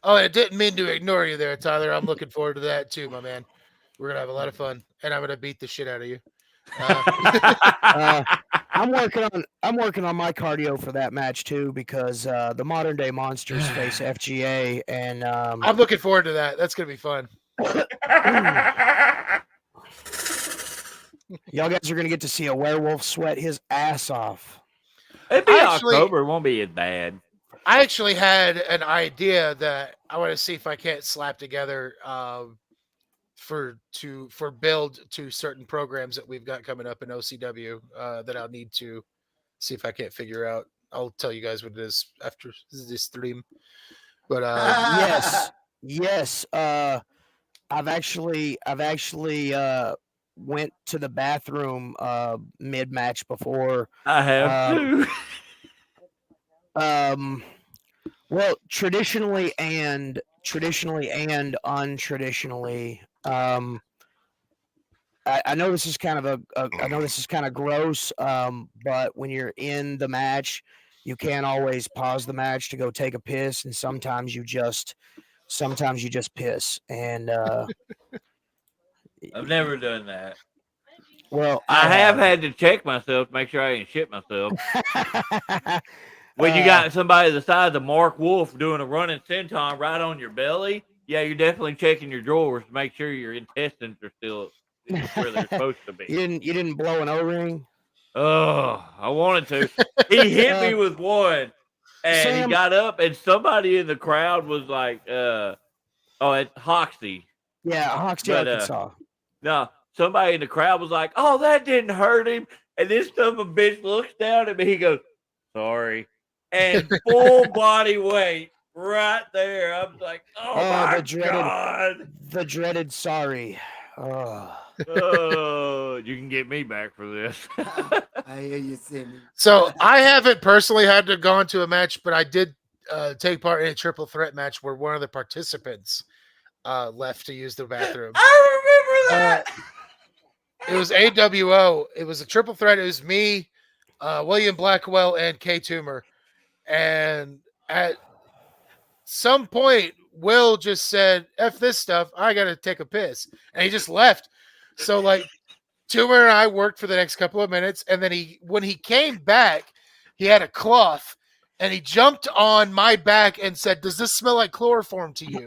Oh, I didn't mean to ignore you there, Tyler. I'm looking forward to that too, my man. We're gonna have a lot of fun, and I'm gonna beat the shit out of you. I'm working on my cardio for that match too because the Modern Day Monsters face FGA, and I'm looking forward to that. That's gonna be fun. y'all guys are gonna get to see a werewolf sweat his ass off. It'd be Actually- October. It won't be as bad. I actually had an idea that I want to see if I can't slap together for build to certain programs that we've got coming up in OCW that I'll need to see if I can't figure out. I'll tell you guys what it is after this stream. But Yes. I've actually went to the bathroom mid match before. I have too. Well, traditionally and untraditionally. I know this is kind of I know this is kind of gross, but when you're in the match, you can't always pause the match to go take a piss, and sometimes you just piss. And I've never done that. well, I have had to check myself to make sure I ain't shit myself. When you got somebody the size of Mark Wolf doing a running senton right on your belly, yeah, you're definitely checking your drawers to make sure your intestines are still where they're supposed to be. you didn't blow an O-ring. Oh, I wanted to. He hit me with one, and Sam- he got up, and somebody in the crowd was like, "Oh, it's Hoxie." Yeah, Hoxie, But, Arkansas. No, somebody in the crowd was like, "Oh, that didn't hurt him." And this son of a bitch looks down at me. He goes, "Sorry," and full body weight right there. I'm like, "Oh my god!" The dreaded sorry. Oh. Oh, you can get me back for this. I hear you, Sammy. So I haven't personally had to go into a match, but I did take part in a triple threat match where one of the participants left to use the bathroom. I remember that. It was AWO. It was a triple threat. It was me, William Blackwell, and Kay Toomer. And at some point, Will just said, "F this stuff. I got to take a piss." And he just left. So, like, Toomer and I worked for the next couple of minutes. And then when he came back, he had a cloth and he jumped on my back and said, "Does this smell like chloroform to you?"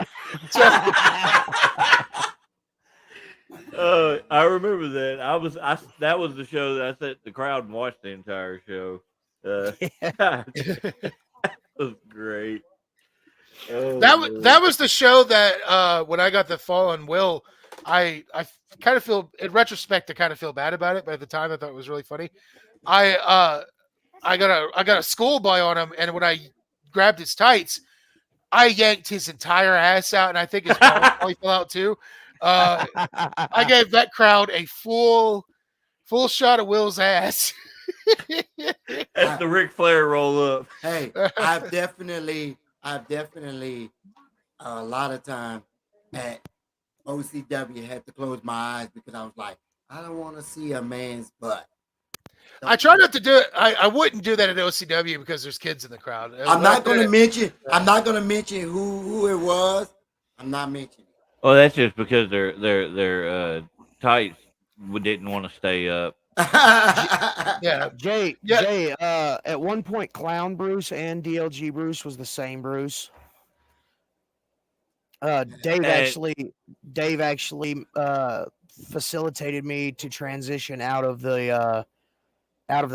So, I remember that. That was the show that I sat the crowd and watched the entire show. That was great. Oh, that was the show that when I got the fall on Will, I kind of feel in retrospect I kind of feel bad about it, but at the time I thought it was really funny. I got a schoolboy on him, and when I grabbed his tights, I yanked his entire ass out, and I think his balls probably fell out too. I gave that crowd a full shot of Will's ass. That's the Ric Flair roll up. Hey, I've definitely a lot of time at OCW had to close my eyes because I was like, I don't want to see a man's butt. I try not to do it. I wouldn't do that at OCW because there's kids in the crowd. I'm not going to mention. I'm not going to mention who it was. I'm not mentioning. Oh, that's just because their tights didn't want to stay up. Yeah. Jay, Yeah. Jay, at one point, Clown Bruce and DLG Bruce was the same Bruce. Dave actually facilitated me to transition out of the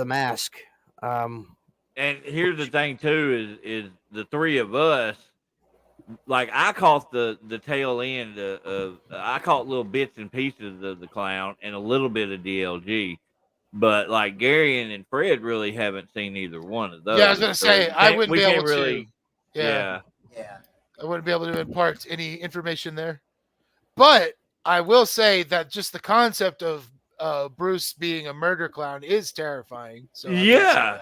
mask. And here's the thing too is the three of us, like I caught the tail end of I caught little bits and pieces of the clown and a little bit of DLG, but like Gary and Fred really haven't seen either one of those. Yeah, I was gonna say I wouldn't be able to. Yeah. I wouldn't be able to impart any information there. But I will say that just the concept of Bruce being a murder clown is terrifying. So yeah.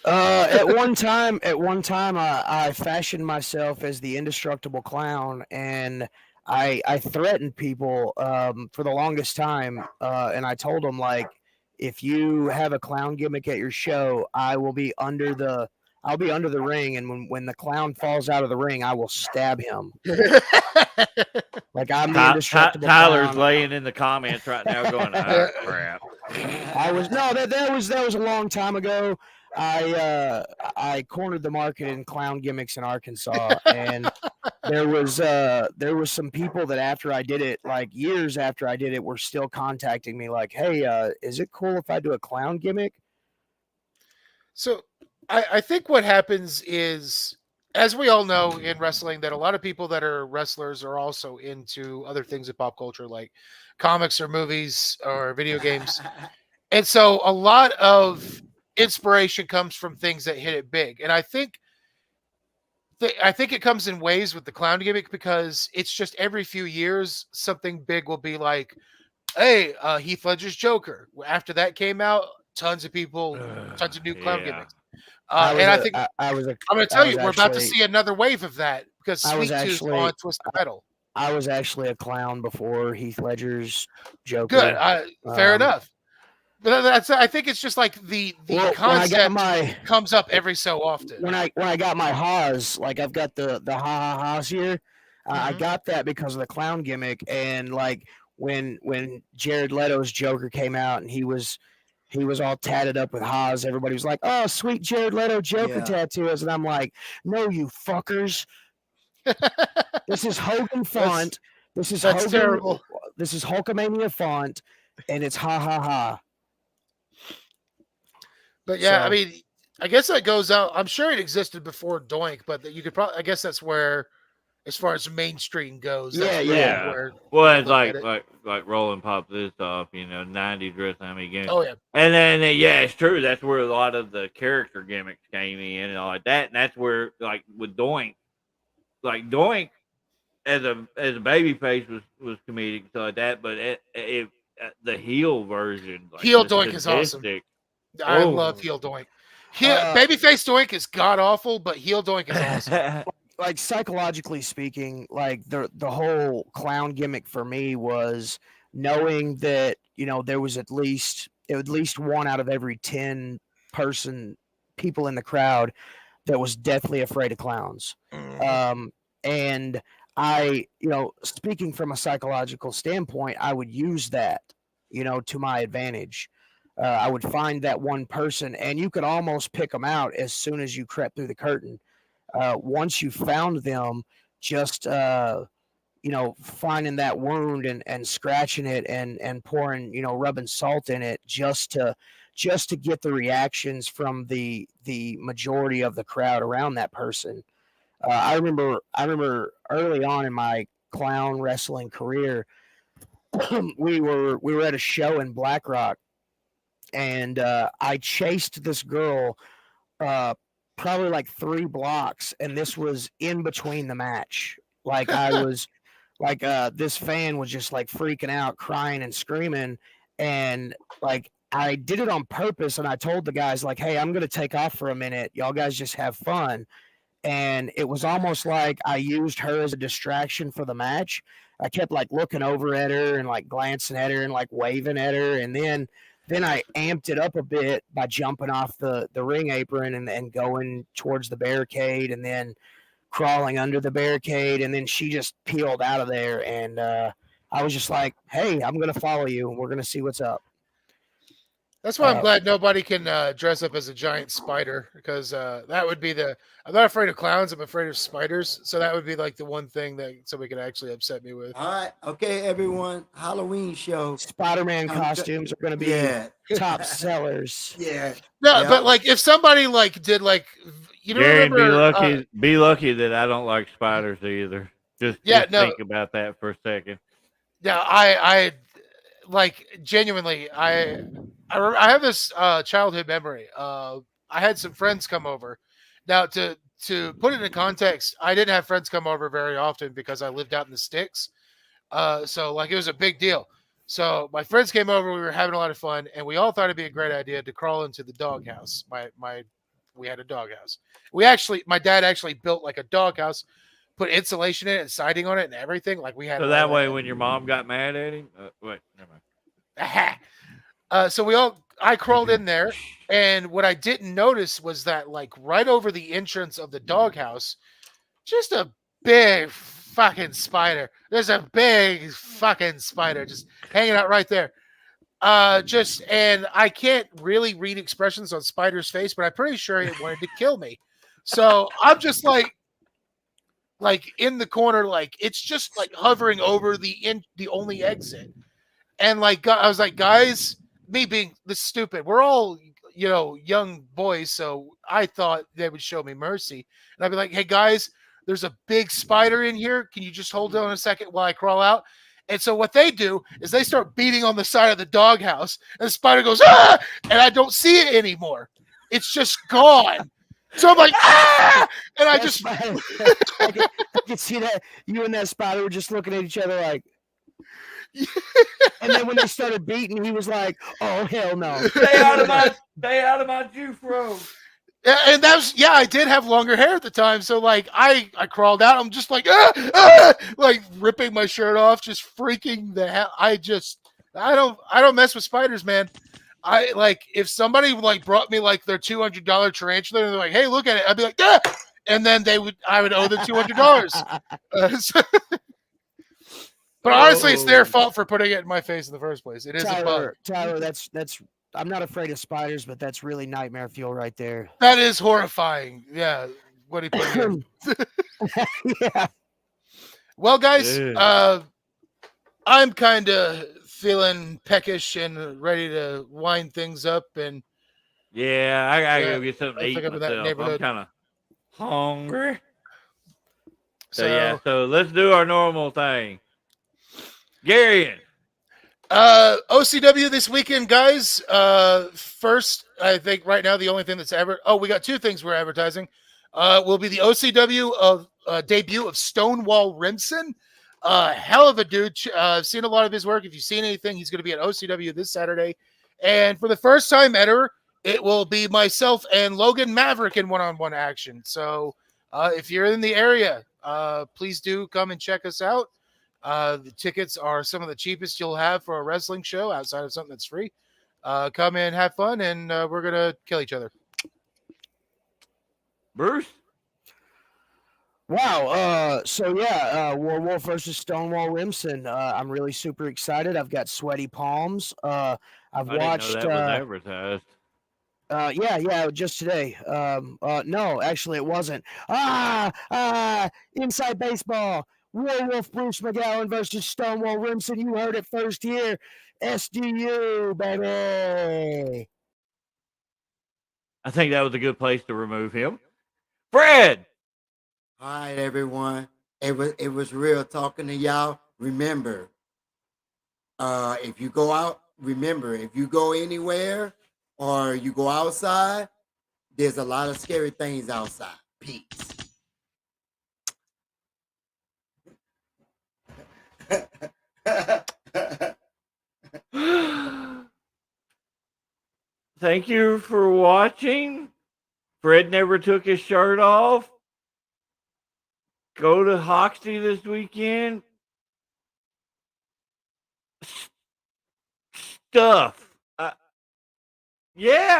At one time, I fashioned myself as the indestructible clown, and I threatened people for the longest time, and I told them like, if you have a clown gimmick at your show, I'll be under the ring, and when the clown falls out of the ring, I will stab him. Like I'm the indestructible Tyler's clown. laying in the comments right now going, oh, crap. That was a long time ago. I cornered the market in clown gimmicks in Arkansas, and there was some people that after I did it, like years after I did it, were still contacting me like, hey, is it cool if I do a clown gimmick? So I think what happens is, as we all know in wrestling, that a lot of people that are wrestlers are also into other things in pop culture, like comics or movies or video games. And so a lot of inspiration comes from things that hit it big. And I think it comes in waves with the clown gimmick, because it's just every few years something big will be like, hey, Heath Ledger's Joker. After that came out, tons of new clown gimmicks. I'm going to tell you, we're about to see another wave of that, because Sweet Tooth on Twisted Metal. I was actually a clown before Heath Ledger's Joker. Good. Fair enough. But I think it's just like the concept comes up every so often. When I got my Haas, like I've got the ha-ha-ha's here, I got that because of the clown gimmick. And like when Jared Leto's Joker came out and he was all tatted up with Haas, everybody was like, oh, sweet Jared Leto Joker tattoos. And I'm like, no, you fuckers. This is Hogan font. That's terrible. This is Hulkamania font, and it's ha-ha-ha. But yeah, so, I mean, I guess that goes out. I'm sure it existed before Doink, but you could probably, I guess that's where, as far as mainstream goes. Yeah. Well, it's like Roland popped this off, 90s wrestling again. Oh, yeah. And then, it's true. That's where a lot of the character gimmicks came in and all like that. And that's where, like, with Doink, as a baby face was comedic and stuff like that. But the heel version. Like, heel Doink is awesome. I love heel Doink. Babyface Doink is god awful, but heel Doink is awesome. Like psychologically speaking, like the whole clown gimmick for me was knowing that there was at least one out of every 10 people in the crowd that was deathly afraid of clowns. And I, speaking from a psychological standpoint, I would use that, to my advantage. I would find that one person, and you could almost pick them out as soon as you crept through the curtain. Once you found them, just finding that wound and scratching it and pouring, rubbing salt in it just to get the reactions from the majority of the crowd around that person. I remember early on in my clown wrestling career, we were at a show in Black Rock, and I chased this girl probably like 3 blocks, and this was in between the match. Like I was like this fan was just like freaking out, crying and screaming, and like I did it on purpose, and I told the guys like, hey, I'm gonna take off for a minute, y'all guys just have fun. And it was almost like I used her as a distraction for the match. I kept like looking over at her and like glancing at her and like waving at her, and then I amped it up a bit by jumping off the ring apron and going towards the barricade, and then crawling under the barricade, and then she just peeled out of there, and I was just like, hey, I'm going to follow you, and we're going to see what's up. That's why I'm glad nobody can dress up as a giant spider, because that would be the. I'm not afraid of clowns. I'm afraid of spiders. So that would be like the one thing that somebody could actually upset me with. All right, okay, everyone. Halloween show. Spider-Man I'm costumes are going to be Yeah, top sellers. yeah. No, Yeah. but like if somebody like did like you don't Gary, remember. be lucky that I don't like spiders either. Just think about that for a second. Yeah, I like genuinely. I have this childhood memory. I had some friends come over. Now to put it in context, I didn't have friends come over very often because I lived out in the sticks. So like it was a big deal. So my friends came over. We were having a lot of fun, and we all thought it'd be a great idea to crawl into the doghouse. We had a doghouse. My dad actually built like a doghouse, put insulation in it and siding on it and everything. Like we had. So that way, when your mom got mad at him, wait, never mind. So I crawled in there, and what I didn't notice was that like right over the entrance of the doghouse, just a big fucking spider. There's a big fucking spider just hanging out right there. And I can't really read expressions on spider's face, but I'm pretty sure it wanted to kill me. So I'm just like in the corner, like it's just like hovering over the only exit. And like I was like, guys, me being this stupid, we're all young boys, so I thought they would show me mercy. And I'd be like, hey guys, there's a big spider in here. Can you just hold on a second while I crawl out? And so what they do is they start beating on the side of the doghouse, and the spider goes, ah! And I don't see it anymore. It's just gone. So I'm like, ah! And I just I can see that you and that spider were just looking at each other like. And then when they started beating, he was like, "Oh hell no! Stay out of my juice road." And I did have longer hair at the time, so like I crawled out. I'm just like like ripping my shirt off, just freaking the hell. I don't mess with spiders, man. I like if somebody like brought me like their $200 tarantula and they're like, hey, look at it, I'd be like, yeah, and then I would owe them $200. But honestly, it's their fault for putting it in my face in the first place. It is a bug. Tyler, that's. I'm not afraid of spiders, but that's really nightmare fuel right there. That is horrifying. Yeah. What he put in. Yeah. Well, guys, I'm kind of feeling peckish and ready to wind things up. And yeah, I gotta go get something to eat myself. I'm kind of hungry. So let's do our normal thing. Garion. OCW this weekend, guys. First, I think right now the only thing that's we got two things we're advertising. Will be the OCW of debut of Stonewall Rimson. Hell of a dude. I've seen a lot of his work. If you've seen anything, he's going to be at OCW this Saturday. And for the first time ever, it will be myself and Logan Maverick in one-on-one action. So if you're in the area, please do come and check us out. The tickets are some of the cheapest you'll have for a wrestling show outside of something that's free. Come in, have fun, and we're going to kill each other. Bruce? Wow. Werewolf versus Stonewall Rimson. I'm really super excited. I've got sweaty palms. I watched. Didn't know that was advertised. Yeah, just today. No, actually, it wasn't. Inside Baseball. Werewolf Bruce McGowan versus Stonewall Rimson. You heard it first here. SDU, baby. I think that was a good place to remove him. Fred. All right, everyone. It was real talking to y'all. Remember, if you go out, if you go anywhere or you go outside, there's a lot of scary things outside. Peace. Thank you for watching. Fred never took his shirt off. Go to Hoxie this weekend. Stuff. Yeah.